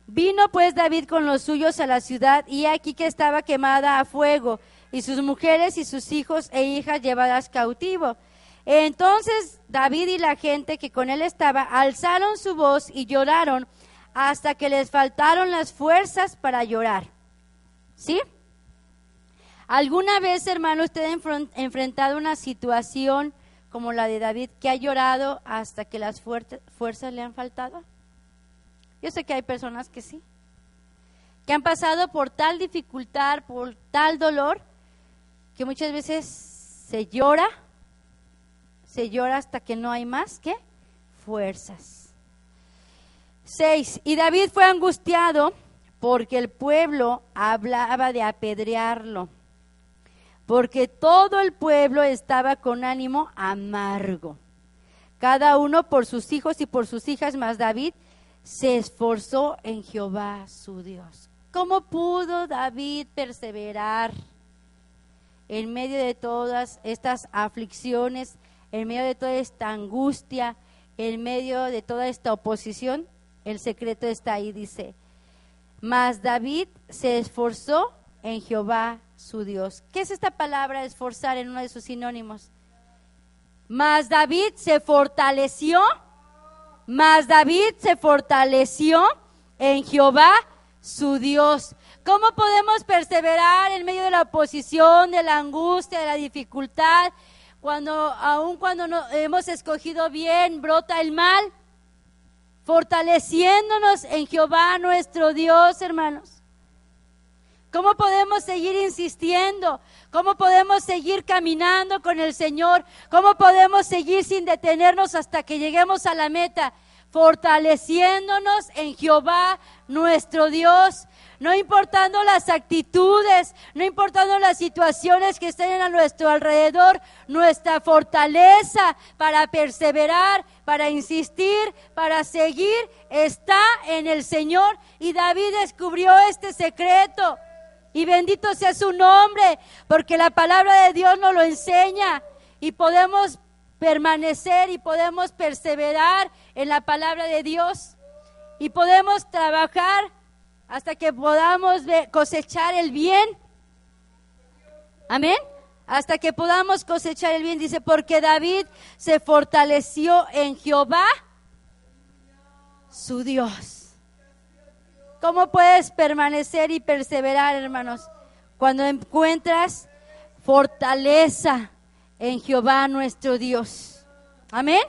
S1: Vino pues David con los suyos a la ciudad, y aquí que estaba quemada a fuego, y sus mujeres y sus hijos e hijas llevadas cautivo. Entonces David y la gente que con él estaba alzaron su voz y lloraron hasta que les faltaron las fuerzas para llorar. ¿Sí? ¿Alguna vez, hermano, usted ha enfrentado una situación como la de David, que ha llorado hasta que las fuerzas le han faltado? Yo sé que hay personas que sí, que han pasado por tal dificultad, por tal dolor, que muchas veces se llora hasta que no hay más que fuerzas. 6. Y David fue angustiado porque el pueblo hablaba de apedrearlo, porque todo el pueblo estaba con ánimo amargo, cada uno por sus hijos y por sus hijas, mas David se esforzó en Jehová su Dios. ¿Cómo pudo David perseverar en medio de todas estas aflicciones, en medio de toda esta angustia, en medio de toda esta oposición? El secreto está ahí, dice, mas David se esforzó en Jehová su Dios. ¿Qué es esta palabra esforzar en uno de sus sinónimos? Mas David se fortaleció en Jehová su Dios. ¿Cómo podemos perseverar en medio de la oposición, de la angustia, de la dificultad, aun cuando no hemos escogido bien, brota el mal? Fortaleciéndonos en Jehová nuestro Dios, hermanos. ¿Cómo podemos seguir insistiendo? ¿Cómo podemos seguir caminando con el Señor? ¿Cómo podemos seguir sin detenernos hasta que lleguemos a la meta? Fortaleciéndonos en Jehová nuestro Dios. No importando las actitudes, no importando las situaciones que estén a nuestro alrededor, nuestra fortaleza para perseverar, para insistir, para seguir, está en el Señor. Y David descubrió este secreto. Y bendito sea su nombre, porque la palabra de Dios nos lo enseña. Y podemos permanecer y podemos perseverar en la palabra de Dios. Y podemos trabajar hasta que podamos cosechar el bien. Amén. Hasta que podamos cosechar el bien. Dice, porque David se fortaleció en Jehová, su Dios. ¿Cómo puedes permanecer y perseverar, hermanos? Cuando encuentras fortaleza en Jehová nuestro Dios. Amén.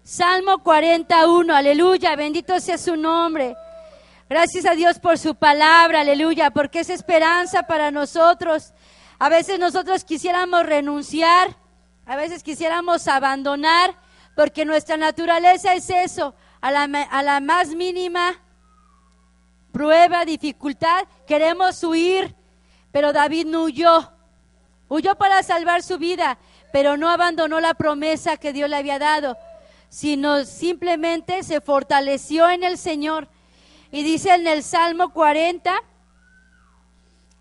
S1: Salmo 41, aleluya, bendito sea su nombre. Gracias a Dios por su palabra, aleluya, porque es esperanza para nosotros. A veces nosotros quisiéramos renunciar, a veces quisiéramos abandonar, porque nuestra naturaleza es eso, a la más mínima prueba, dificultad, queremos huir, pero David no huyó para salvar su vida, pero no abandonó la promesa que Dios le había dado, sino simplemente se fortaleció en el Señor. Y dice en el Salmo 40,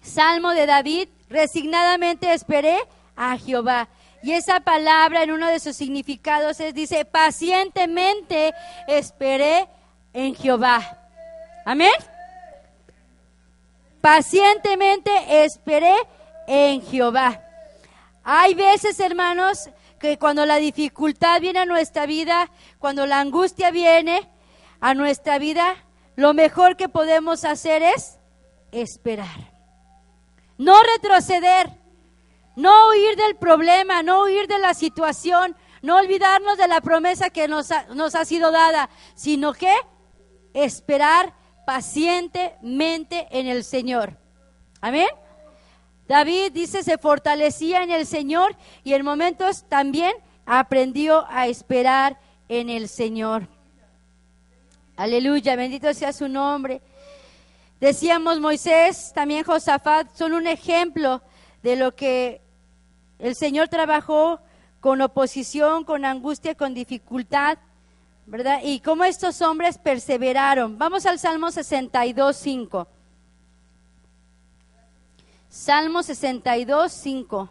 S1: Salmo de David, resignadamente esperé a Jehová. Y esa palabra en uno de sus significados dice, pacientemente esperé en Jehová. Amén. Pacientemente esperé en Jehová. Hay veces, hermanos, que cuando la dificultad viene a nuestra vida, cuando la angustia viene a nuestra vida, lo mejor que podemos hacer es esperar. No retroceder, no huir del problema, no huir de la situación, no olvidarnos de la promesa que nos ha sido dada, sino que esperar pacientemente en el Señor. Amén. David dice, se fortalecía en el Señor y en momentos también aprendió a esperar en el Señor. Aleluya, bendito sea su nombre. Decíamos, Moisés, también Josafat, son un ejemplo de lo que el Señor trabajó con oposición, con angustia, con dificultad, ¿verdad? Y cómo estos hombres perseveraron. Vamos al Salmo 62:5. Salmo 62, 5.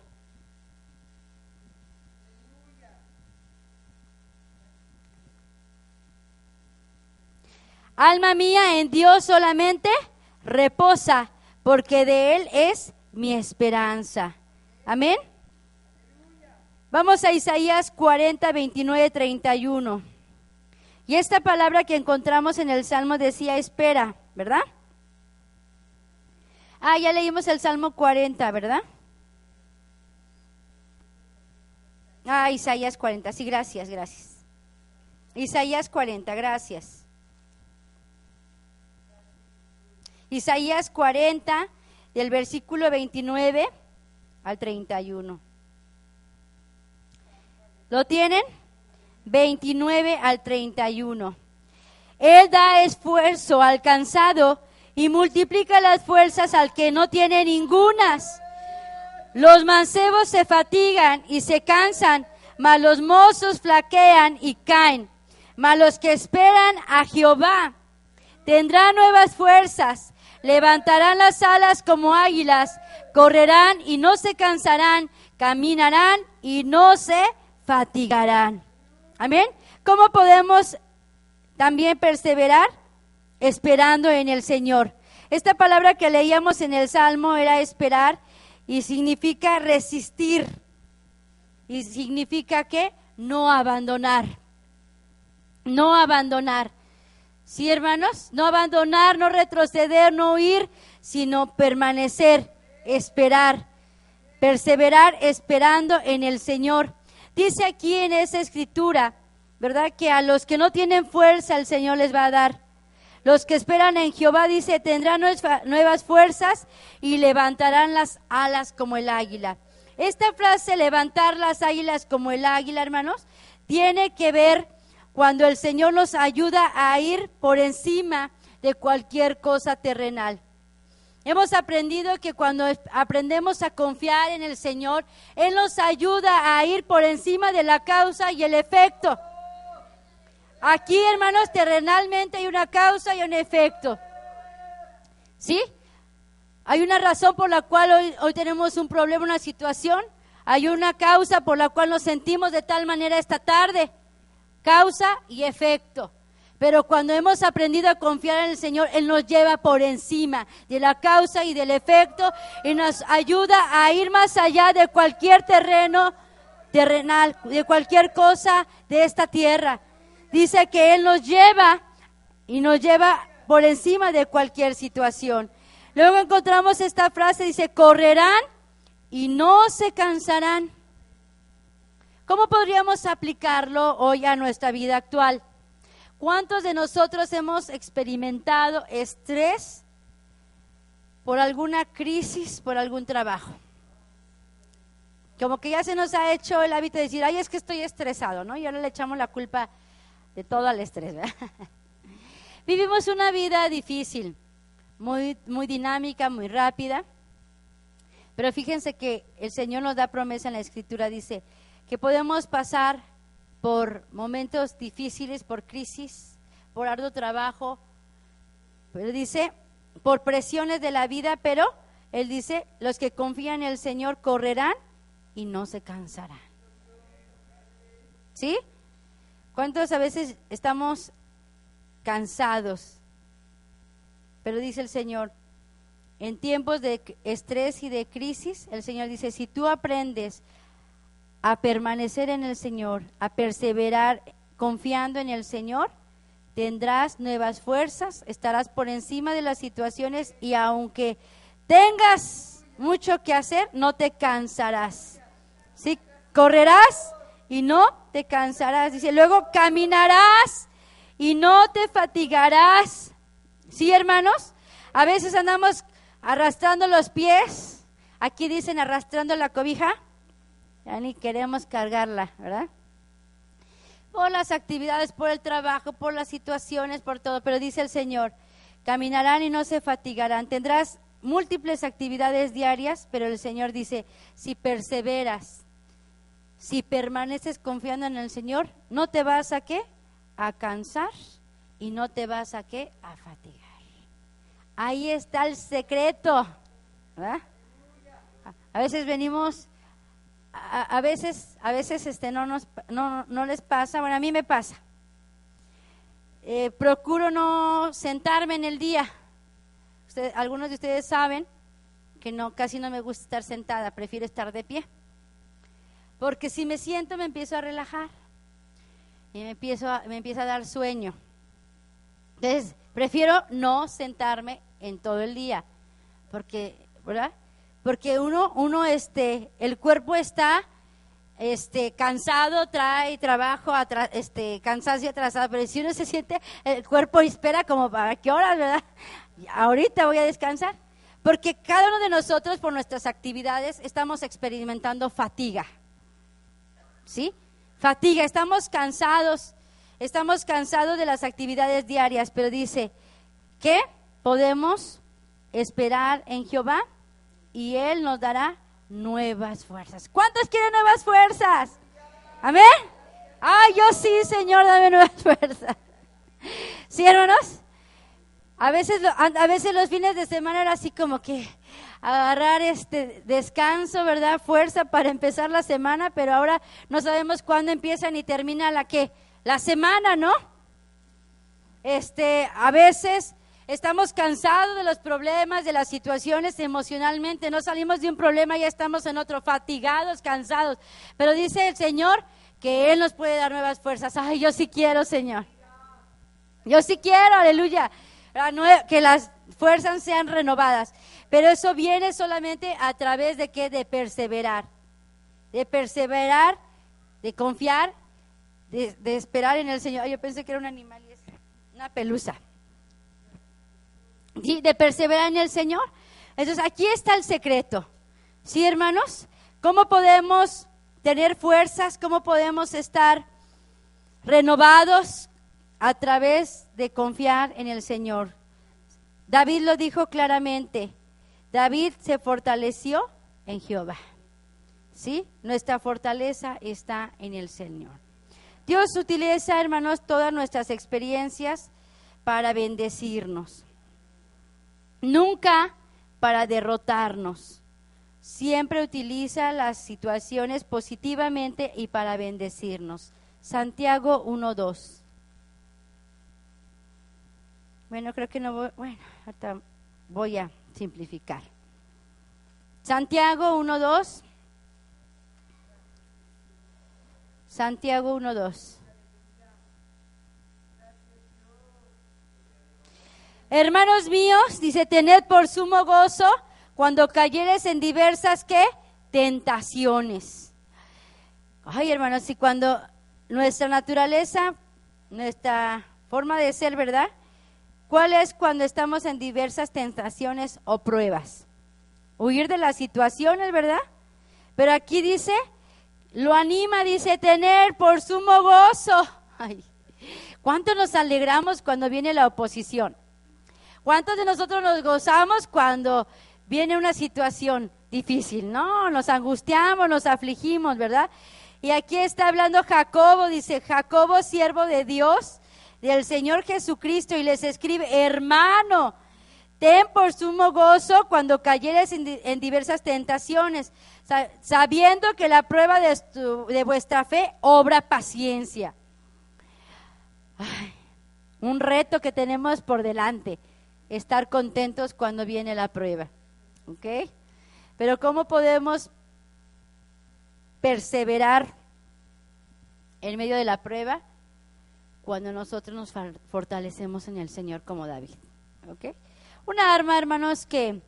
S1: Alma mía, en Dios solamente reposa, porque de Él es mi esperanza. Amén. Vamos a Isaías 40, 29, 31. Y esta palabra que encontramos en el Salmo decía espera, ¿verdad? Ya leímos el Salmo 40, ¿verdad? Isaías 40, sí, gracias. Isaías 40, gracias. Isaías 40, del versículo 29 al 31. ¿Lo tienen? 29 al 31. Él da esfuerzo al cansado y multiplica las fuerzas al que no tiene ningunas. Los mancebos se fatigan y se cansan, mas los mozos flaquean y caen. Mas los que esperan a Jehová tendrán nuevas fuerzas, levantarán las alas como águilas, correrán y no se cansarán, caminarán y no se fatigarán. Amén. ¿Cómo podemos también perseverar? Esperando en el Señor. Esta palabra que leíamos en el Salmo era esperar y significa resistir. Y significa que no abandonar. No abandonar. Sí, hermanos, no abandonar, no retroceder, no huir, sino permanecer, esperar, perseverar esperando en el Señor. Dice aquí en esa escritura, ¿verdad? Que a los que no tienen fuerza el Señor les va a dar. Los que esperan en Jehová, dice, tendrán nuevas fuerzas y levantarán las alas como el águila. Esta frase, levantar las águilas como el águila, hermanos, tiene que ver cuando el Señor nos ayuda a ir por encima de cualquier cosa terrenal. Hemos aprendido que cuando aprendemos a confiar en el Señor, Él nos ayuda a ir por encima de la causa y el efecto. Aquí, hermanos, terrenalmente hay una causa y un efecto. ¿Sí? Hay una razón por la cual hoy tenemos un problema, una situación. Hay una causa por la cual nos sentimos de tal manera esta tarde. Causa y efecto. Pero cuando hemos aprendido a confiar en el Señor, Él nos lleva por encima de la causa y del efecto y nos ayuda a ir más allá de cualquier terrenal, de cualquier cosa de esta tierra. Dice que Él nos lleva y nos lleva por encima de cualquier situación. Luego encontramos esta frase, dice, correrán y no se cansarán. ¿Cómo podríamos aplicarlo hoy a nuestra vida actual? ¿Cuántos de nosotros hemos experimentado estrés por alguna crisis, por algún trabajo? Como que ya se nos ha hecho el hábito de decir, ay, es que estoy estresado, ¿no? Y ahora le echamos la culpa de todo al estrés, ¿verdad? Vivimos una vida difícil, muy dinámica, muy rápida, pero fíjense que el Señor nos da promesa en la Escritura, dice que podemos pasar por momentos difíciles, por crisis, por arduo trabajo, pero dice, por presiones de la vida, pero Él dice, los que confían en el Señor correrán y no se cansarán. ¿Sí? ¿Cuántos a veces estamos cansados? Pero dice el Señor, en tiempos de estrés y de crisis, el Señor dice, si tú aprendes a permanecer en el Señor, a perseverar confiando en el Señor, tendrás nuevas fuerzas, estarás por encima de las situaciones y aunque tengas mucho que hacer, no te cansarás. ¿Sí? Correrás y no te cansarás. Dice, luego caminarás y no te fatigarás. ¿Sí, hermanos? A veces andamos arrastrando los pies. Aquí dicen arrastrando la cobija. Ya ni queremos cargarla, ¿verdad? Por las actividades, por el trabajo, por las situaciones, por todo. Pero dice el Señor, caminarán y no se fatigarán. Tendrás múltiples actividades diarias, pero el Señor dice, si perseveras, si permaneces confiando en el Señor, no te vas a ¿qué? A cansar y no te vas a ¿qué? A fatigar. Ahí está el secreto, ¿verdad? A veces venimos, a veces no les pasa, bueno, a mí me pasa. Procuro no sentarme en el día. Algunos de ustedes saben que casi no me gusta estar sentada, prefiero estar de pie. Porque si me siento me empiezo a relajar y me empieza a dar sueño. Entonces, prefiero no sentarme en todo el día, porque, ¿verdad? Porque el cuerpo está cansado, trae trabajo, cansancio atrasado, pero si uno se siente, el cuerpo espera como para qué horas, ¿verdad? Ahorita voy a descansar, porque cada uno de nosotros por nuestras actividades estamos experimentando fatiga, ¿sí? Fatiga, estamos cansados de las actividades diarias, pero dice que podemos esperar en Jehová y Él nos dará nuevas fuerzas. ¿Cuántos quieren nuevas fuerzas? ¿Amén? Ay, yo sí, Señor, dame nuevas fuerzas. ¿Sí, hermanos? A veces los fines de semana era así como que agarrar descanso, ¿verdad? Fuerza para empezar la semana, pero ahora no sabemos cuándo empieza ni termina la semana, ¿no? A veces estamos cansados de los problemas, de las situaciones emocionalmente, no salimos de un problema, ya estamos en otro, fatigados, cansados, pero dice el Señor que Él nos puede dar nuevas fuerzas. Ay, yo sí quiero, Señor, yo sí quiero, aleluya, que las fuerzas sean renovadas, pero eso viene solamente a través de ¿qué? De perseverar, de confiar, de esperar en el Señor. Ay, yo pensé que era un animal y es una pelusa. ¿Sí? De perseverar en el Señor. Entonces aquí está el secreto, ¿sí, hermanos? ¿Cómo podemos tener fuerzas? ¿Cómo podemos estar renovados? A través de confiar en el Señor. David lo dijo claramente. David se fortaleció en Jehová, ¿sí? Nuestra fortaleza está en el Señor. Dios utiliza, hermanos, todas nuestras experiencias para bendecirnos. Nunca para derrotarnos. Siempre utiliza las situaciones positivamente y para bendecirnos. Santiago 1:2. Bueno, creo que no voy, ahorita voy a simplificar. Santiago 1:2. Santiago 1:2. Hermanos míos, dice, tened por sumo gozo cuando cayeres en diversas, ¿qué? Tentaciones. Ay, hermanos, y cuando nuestra naturaleza, nuestra forma de ser, ¿verdad? ¿Cuál es cuando estamos en diversas tentaciones o pruebas? Huir de las situaciones, ¿verdad? Pero aquí dice, lo anima, dice, tener por sumo gozo. Ay, ¿cuánto nos alegramos cuando viene la oposición? ¿Cuántos de nosotros nos gozamos cuando viene una situación difícil? No, nos angustiamos, nos afligimos, ¿verdad? Y aquí está hablando Jacobo, dice, Jacobo, siervo de Dios, del Señor Jesucristo, y les escribe, hermano, ten por sumo gozo cuando cayeres en diversas tentaciones, sabiendo que la prueba de vuestra fe obra paciencia. Ay, un reto que tenemos por delante, estar contentos cuando viene la prueba, ¿ok? Pero ¿cómo podemos perseverar en medio de la prueba? Cuando nosotros nos fortalecemos en el Señor como David, ¿ok? Una arma, hermanos, que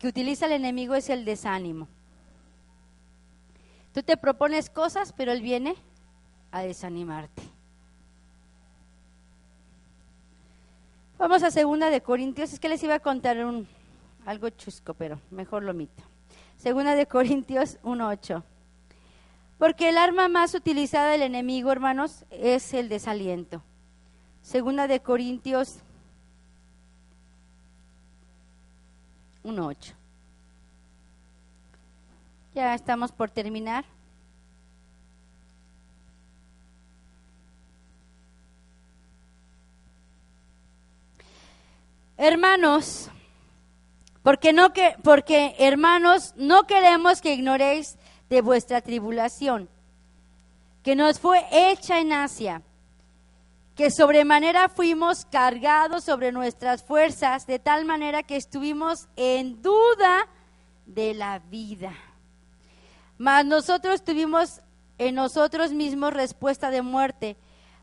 S1: utiliza el enemigo es el desánimo. Tú te propones cosas, pero él viene a desanimarte. Vamos a 2 de Corintios, es que les iba a contar algo chusco, pero mejor lo omito. 2 de Corintios 1:8. Porque el arma más utilizada del enemigo, hermanos, es el desaliento. 2 de Corintios 1:8. Ya estamos por terminar. Hermanos, Porque, hermanos, no queremos que ignoréis de vuestra tribulación, que nos fue hecha en Asia, que sobremanera fuimos cargados sobre nuestras fuerzas, de tal manera que estuvimos en duda de la vida. Mas nosotros tuvimos en nosotros mismos respuesta de muerte,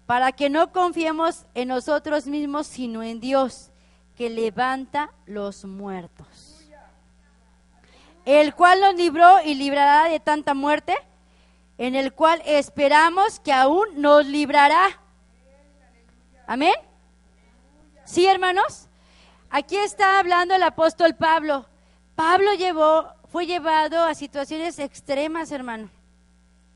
S1: para que no confiemos en nosotros mismos, sino en Dios, que levanta los muertos, el cual nos libró y librará de tanta muerte, en el cual esperamos que aún nos librará. Amén. ¿Sí, hermanos? Aquí está hablando el apóstol Pablo. Pablo fue llevado a situaciones extremas, hermano.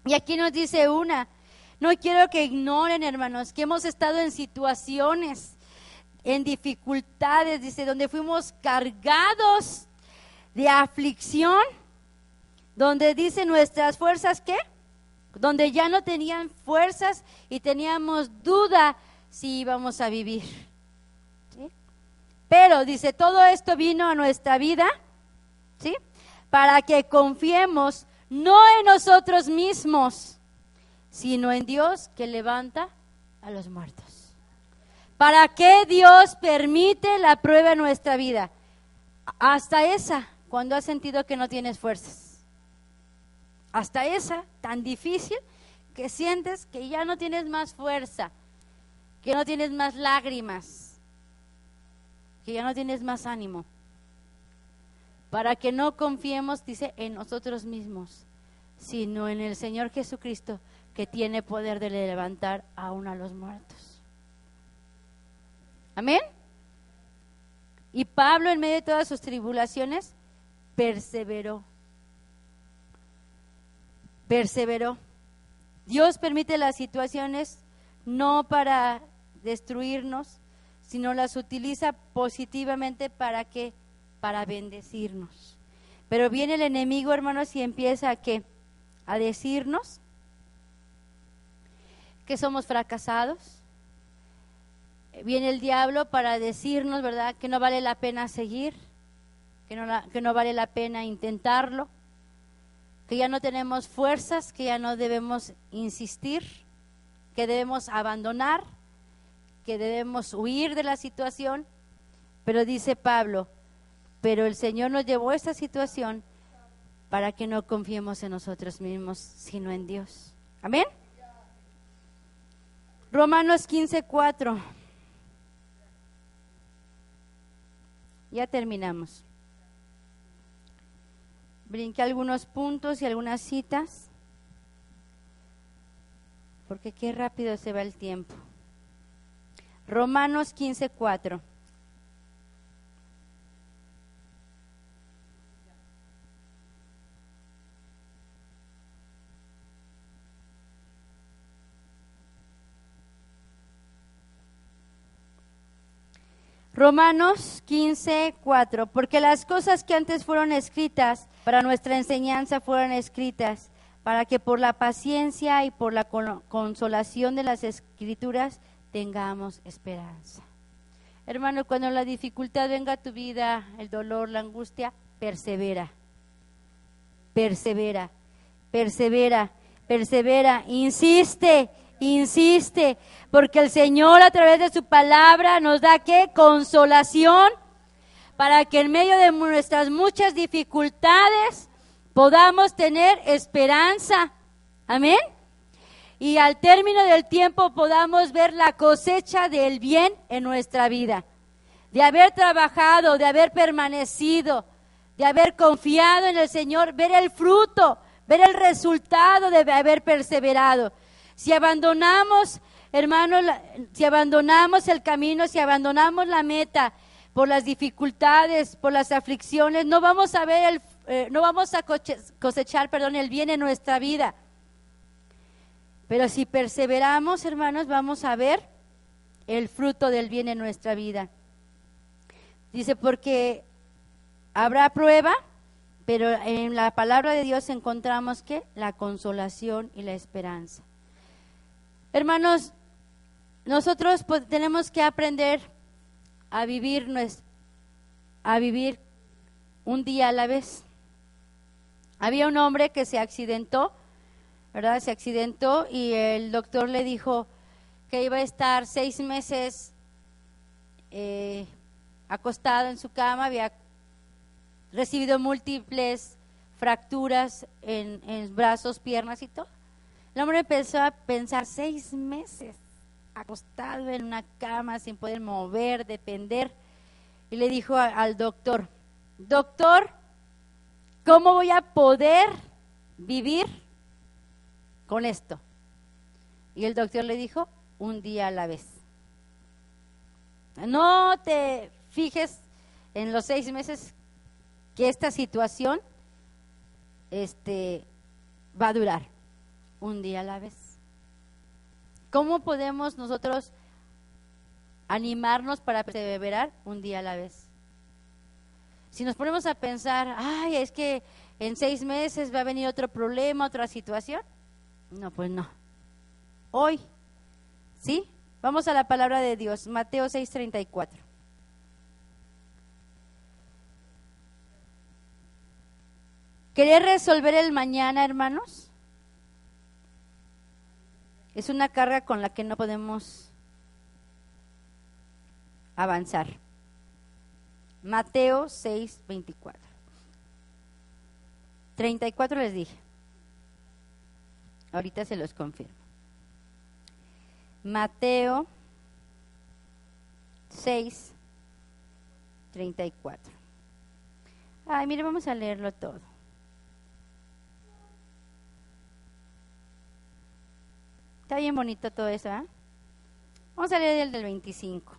S1: Y aquí nos dice no quiero que ignoren, hermanos, que hemos estado en situaciones, en dificultades, dice, donde fuimos cargados de aflicción, donde dice nuestras fuerzas, ¿qué? Donde ya no tenían fuerzas y teníamos duda si íbamos a vivir. ¿Sí? Pero dice, todo esto vino a nuestra vida, ¿sí? Para que confiemos no en nosotros mismos, sino en Dios que levanta a los muertos. ¿Para qué Dios permite la prueba en nuestra vida? Hasta esa, cuando has sentido que no tienes fuerzas. Hasta esa, tan difícil, que sientes que ya no tienes más fuerza, que no tienes más lágrimas, que ya no tienes más ánimo. Para que no confiemos, dice, en nosotros mismos, sino en el Señor Jesucristo, que tiene poder de levantar aún a los muertos. Amén. Y Pablo, en medio de todas sus tribulaciones, perseveró. Dios permite las situaciones no para destruirnos, sino las utiliza positivamente ¿para qué? Para bendecirnos. Pero viene el enemigo, hermanos, y empieza ¿a qué? A decirnos que somos fracasados. Viene el diablo para decirnos, ¿verdad?, que no vale la pena seguir, que no vale la pena intentarlo, que ya no tenemos fuerzas, que ya no debemos insistir, que debemos abandonar, que debemos huir de la situación. Pero dice Pablo, pero el Señor nos llevó a esta situación para que no confiemos en nosotros mismos, sino en Dios. Amén. Romanos 15:4. Ya terminamos. Brinqué algunos puntos y algunas citas, porque qué rápido se va el tiempo. Romanos 15:4. Romanos 15:4, porque las cosas que antes fueron escritas para nuestra enseñanza fueron escritas, para que por la paciencia y por la consolación de las Escrituras tengamos esperanza. Hermano, cuando la dificultad venga a tu vida, el dolor, la angustia, persevera, insiste, porque el Señor a través de su palabra nos da ¿qué? Consolación, para que en medio de nuestras muchas dificultades podamos tener esperanza. Amén. Y al término del tiempo podamos ver la cosecha del bien en nuestra vida, de haber trabajado, de haber permanecido, de haber confiado en el Señor, ver el fruto, ver el resultado de haber perseverado. Si abandonamos, hermanos, si abandonamos el camino, si abandonamos la meta por las dificultades, por las aflicciones, no vamos a ver no vamos a cosechar, el bien en nuestra vida. Pero si perseveramos, hermanos, vamos a ver el fruto del bien en nuestra vida. Dice, porque habrá prueba, pero en la palabra de Dios encontramos ¿qué? La consolación y la esperanza. Hermanos, nosotros tenemos que aprender a vivir un día a la vez. Había un hombre que se accidentó, ¿verdad? Se accidentó y el doctor le dijo que iba a estar 6 meses acostado en su cama, había recibido múltiples fracturas en brazos, piernas y todo. El hombre empezó a pensar 6 meses acostado en una cama sin poder mover, depender, y le dijo al doctor, doctor, ¿cómo voy a poder vivir con esto? Y el doctor le dijo, un día a la vez. No te fijes en los 6 meses que esta situación va a durar, un día a la vez. ¿Cómo podemos nosotros animarnos para perseverar? Un día a la vez. Si nos ponemos a pensar, ay, es que en 6 meses va a venir otro problema, otra situación. No, pues no. Hoy, ¿sí? Vamos a la palabra de Dios, Mateo 6:34. ¿Querer resolver el mañana, hermanos? Es una carga con la que no podemos avanzar. Mateo 6:24. 34 les dije. Ahorita se los confirmo. Mateo 6:34. Ay, mire, vamos a leerlo todo. Está bien bonito todo eso, ¿eh? Vamos a leer el del 25.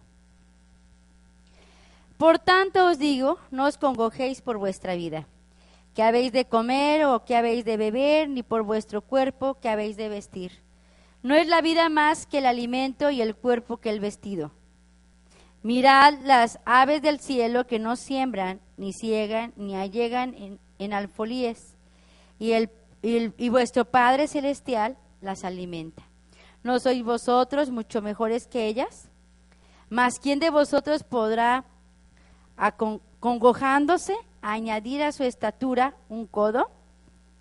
S1: Por tanto os digo, no os congojéis por vuestra vida, que habéis de comer o que habéis de beber, ni por vuestro cuerpo, que habéis de vestir. No es la vida más que el alimento y el cuerpo que el vestido. Mirad las aves del cielo que no siembran, ni ciegan, ni allegan en alfolíes, y vuestro Padre Celestial las alimenta. ¿No sois vosotros mucho mejores que ellas? Mas ¿quién de vosotros podrá, congojándose, añadir a su estatura un codo?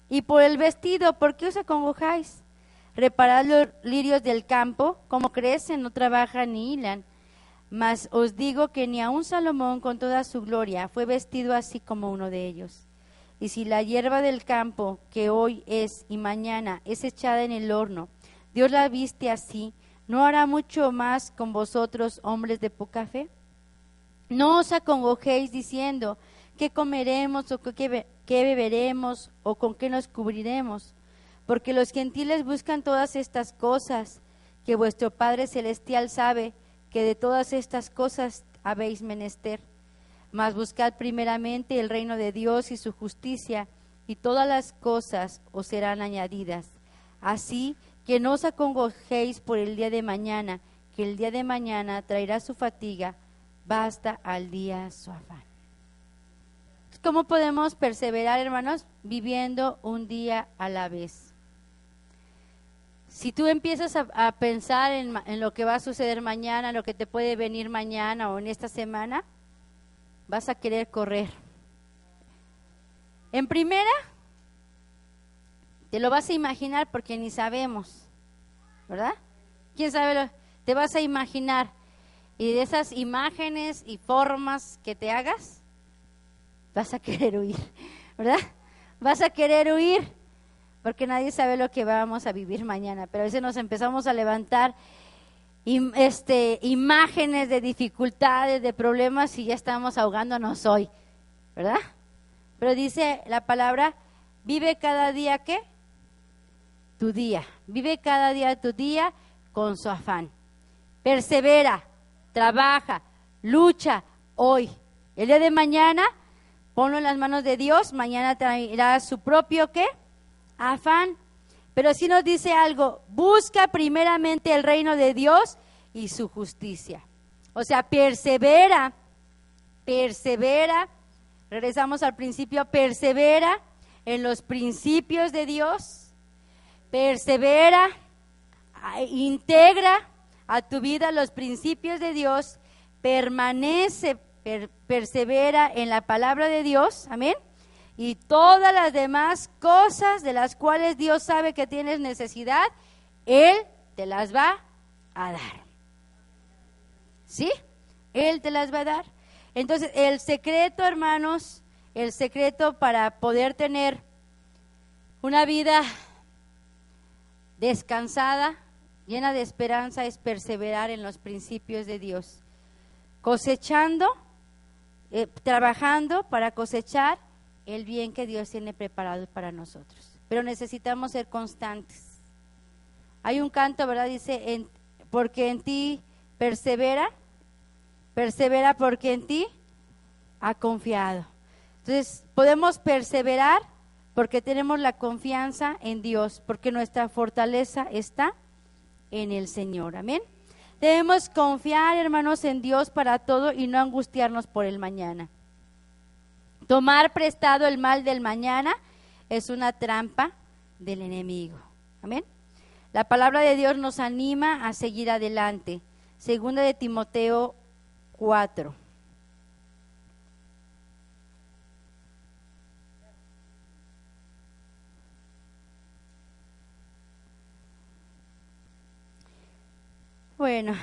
S1: Y por el vestido, ¿por qué os acongojáis? Reparad los lirios del campo, como crecen, no trabajan ni hilan. Mas os digo que ni aun Salomón con toda su gloria fue vestido así como uno de ellos. Y si la hierba del campo, que hoy es y mañana es echada en el horno, Dios la viste así, ¿no hará mucho más con vosotros, hombres de poca fe? No os acongojéis diciendo, ¿qué comeremos o qué beberemos o con qué nos cubriremos? Porque los gentiles buscan todas estas cosas, que vuestro Padre Celestial sabe que de todas estas cosas habéis menester. Mas buscad primeramente el reino de Dios y su justicia, y todas las cosas os serán añadidas. Así que no os acongojéis por el día de mañana, que el día de mañana traerá su fatiga, basta al día su afán. ¿Cómo podemos perseverar, hermanos? Viviendo un día a la vez. Si tú empiezas a pensar en lo que va a suceder mañana, lo que te puede venir mañana o en esta semana, vas a querer correr. En primera, te lo vas a imaginar porque ni sabemos, ¿verdad? ¿Quién sabe? Te vas a imaginar. Y de esas imágenes y formas que te hagas, vas a querer huir, ¿verdad? Vas a querer huir porque nadie sabe lo que vamos a vivir mañana. Pero a veces nos empezamos a levantar imágenes de dificultades, de problemas y ya estamos ahogándonos hoy, ¿verdad? Pero dice la palabra, vive cada día, ¿qué? Tu día. Vive cada día tu día con su afán. Persevera, trabaja, lucha hoy. El día de mañana, ponlo en las manos de Dios, mañana traerá su propio, ¿qué? Afán. Pero si nos dice algo, busca primeramente el reino de Dios y su justicia. O sea, persevera, regresamos al principio, persevera en los principios de Dios, persevera, integra a tu vida los principios de Dios, permanece persevera en la palabra de Dios, amén, y todas las demás cosas de las cuales Dios sabe que tienes necesidad, Él te las va a dar. ¿Sí? Él te las va a dar. Entonces, el secreto, hermanos, el secreto para poder tener una vida descansada, llena de esperanza, es perseverar en los principios de Dios. Cosechando, trabajando para cosechar el bien que Dios tiene preparado para nosotros. Pero necesitamos ser constantes. Hay un canto, ¿verdad? Dice, porque en ti persevera porque en ti ha confiado. Entonces, podemos perseverar porque tenemos la confianza en Dios, porque nuestra fortaleza está en el Señor. Amén. Debemos confiar, hermanos, en Dios para todo y no angustiarnos por el mañana. Tomar prestado el mal del mañana es una trampa del enemigo. Amén. La palabra de Dios nos anima a seguir adelante. Segunda de Timoteo 4. Bueno,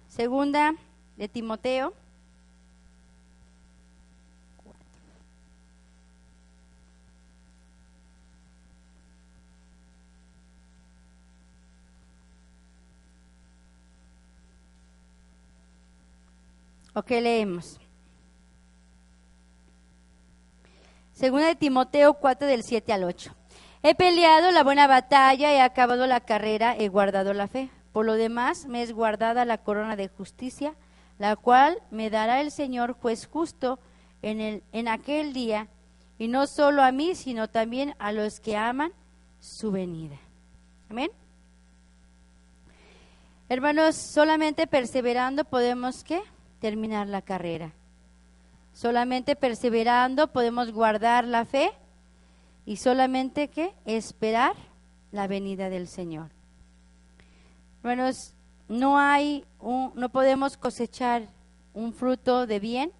S1: segunda de Timoteo 4. Ok, leemos. Segunda de Timoteo 4 del 7 al 8. He peleado la buena batalla, he acabado la carrera, he guardado la fe. Por lo demás, me es guardada la corona de justicia, la cual me dará el Señor juez justo en aquel día, y no solo a mí, sino también a los que aman su venida. Amén. Hermanos, solamente perseverando podemos, ¿qué? Terminar la carrera. Solamente perseverando podemos guardar la fe y solamente, ¿qué? Esperar la venida del Señor. Hermanos, no podemos cosechar un fruto de bien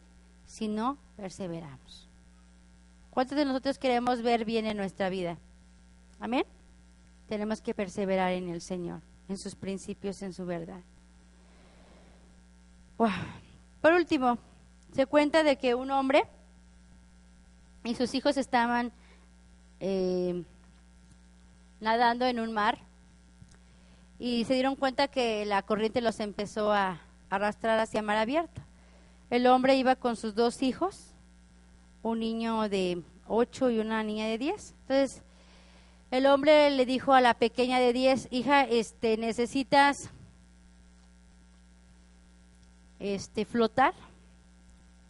S1: si no perseveramos. ¿Cuántos de nosotros queremos ver bien en nuestra vida? Amén. Tenemos que perseverar en el Señor, en sus principios, en su verdad. Wow. Por último, se cuenta de que un hombre y sus hijos estaban nadando en un mar y se dieron cuenta que la corriente los empezó a arrastrar hacia mar abierto. El hombre iba con sus dos hijos, un niño de 8 y una niña de 10. Entonces, el hombre le dijo a la pequeña de 10, hija, necesitas flotar.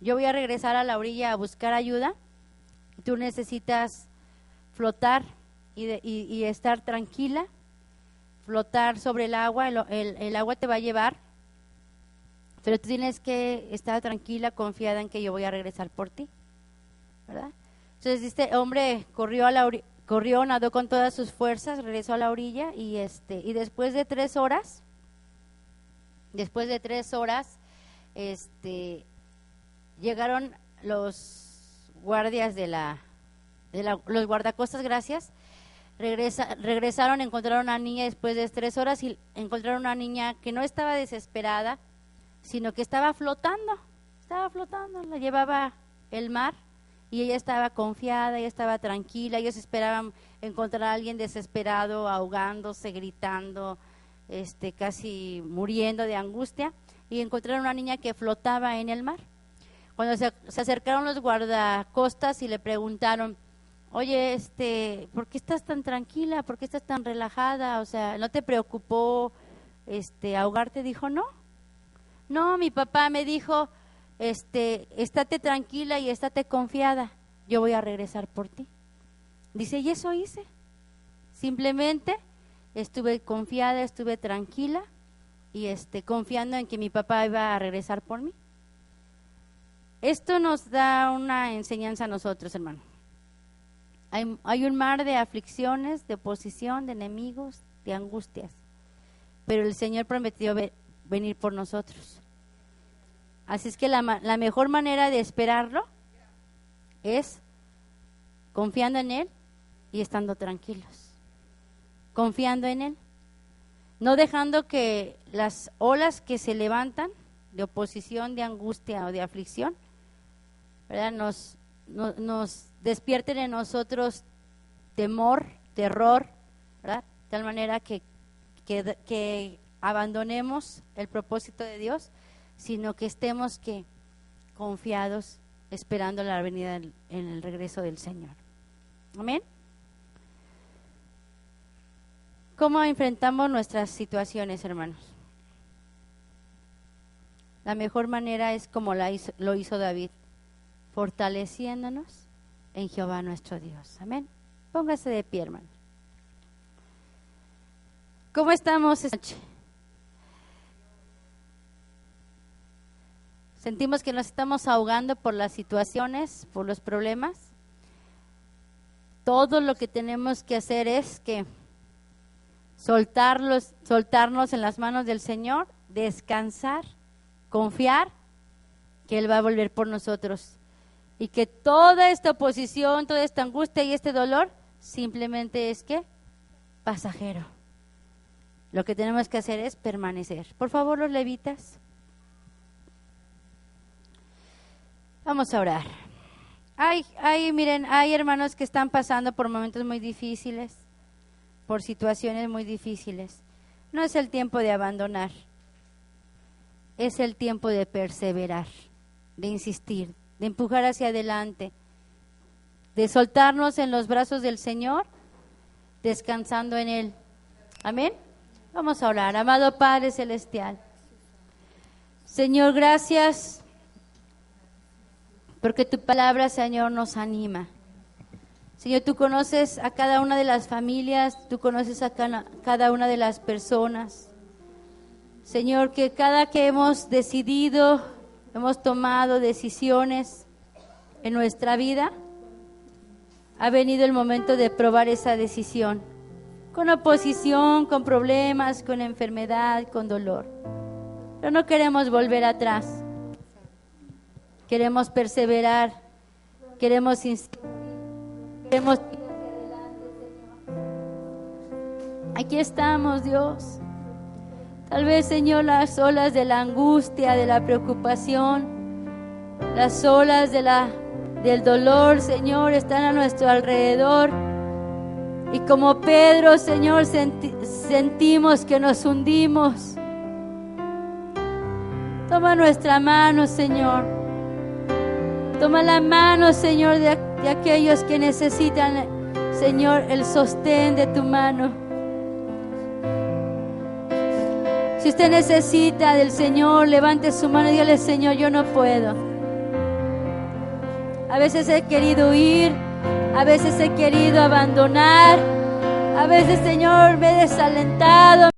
S1: Yo voy a regresar a la orilla a buscar ayuda. Tú necesitas flotar y estar tranquila, flotar sobre el agua. El agua te va a llevar, pero tú tienes que estar tranquila, confiada en que yo voy a regresar por ti, ¿verdad? Entonces este hombre corrió, nadó con todas sus fuerzas, regresó a la orilla y después de 3 horas, llegaron los guardias los guardacostas, gracias. Regresaron, encontraron a una niña después de 3 horas y encontraron una niña que no estaba desesperada, sino que estaba flotando, la llevaba el mar y ella estaba confiada, ella estaba tranquila. Ellos esperaban encontrar a alguien desesperado, ahogándose, gritando, casi muriendo de angustia, y encontraron una niña que flotaba en el mar. Cuando se acercaron los guardacostas y le preguntaron, oye, ¿por qué estás tan tranquila? ¿Por qué estás tan relajada? O sea, ¿no te preocupó ahogarte? Dijo, no, mi papá me dijo, estate tranquila y estate confiada, yo voy a regresar por ti. Dice, y eso hice, simplemente estuve confiada, estuve tranquila y confiando en que mi papá iba a regresar por mí. Esto nos da una enseñanza a nosotros, hermano. Hay un mar de aflicciones, de oposición, de enemigos, de angustias, pero el Señor prometió venir por nosotros. Así es que la mejor manera de esperarlo es confiando en Él y estando tranquilos, confiando en Él, no dejando que las olas que se levantan de oposición, de angustia o de aflicción, ¿verdad? Nos despierten en nosotros temor, terror, ¿verdad? De tal manera que abandonemos el propósito de Dios, sino que estemos confiados, esperando la venida en el regreso del Señor. Amén. ¿Cómo enfrentamos nuestras situaciones, hermanos? La mejor manera es como lo hizo David, fortaleciéndonos en Jehová nuestro Dios. Amén. Póngase de pie, hermano. ¿Cómo estamos esta noche? Sentimos que nos estamos ahogando por las situaciones, por los problemas. Todo lo que tenemos que hacer es soltarnos en las manos del Señor, descansar, confiar que Él va a volver por nosotros y que toda esta oposición, toda esta angustia y este dolor simplemente es pasajero. Lo que tenemos que hacer es permanecer. Por favor, los levitas. Vamos a orar. Miren, hay hermanos que están pasando por momentos muy difíciles, por situaciones muy difíciles. No es el tiempo de abandonar, es el tiempo de perseverar, de insistir, de empujar hacia adelante, de soltarnos en los brazos del Señor, descansando en Él. Amén. Vamos a orar. Amado Padre Celestial, Señor, gracias porque tu palabra, Señor, nos anima. Señor, tú conoces a cada una de las familias, tú conoces a cada una de las personas. Señor, que cada que hemos decidido, hemos tomado decisiones en nuestra vida, ha venido el momento de probar esa decisión, con oposición, con problemas, con enfermedad, con dolor. Pero no queremos volver atrás. Queremos perseverar, queremos insistir, queremos ir hacia adelante, Señor. Aquí estamos, Dios. Tal vez, Señor, las olas de la angustia, de la preocupación, las olas del dolor, Señor, están a nuestro alrededor. Y como Pedro, Señor, sentimos que nos hundimos. Toma nuestra mano, Señor. Toma la mano, Señor, de aquellos que necesitan, Señor, el sostén de tu mano. Si usted necesita del Señor, levante su mano y dígale: Señor, yo no puedo. A veces he querido huir, a veces he querido abandonar, a veces, Señor, me he desalentado.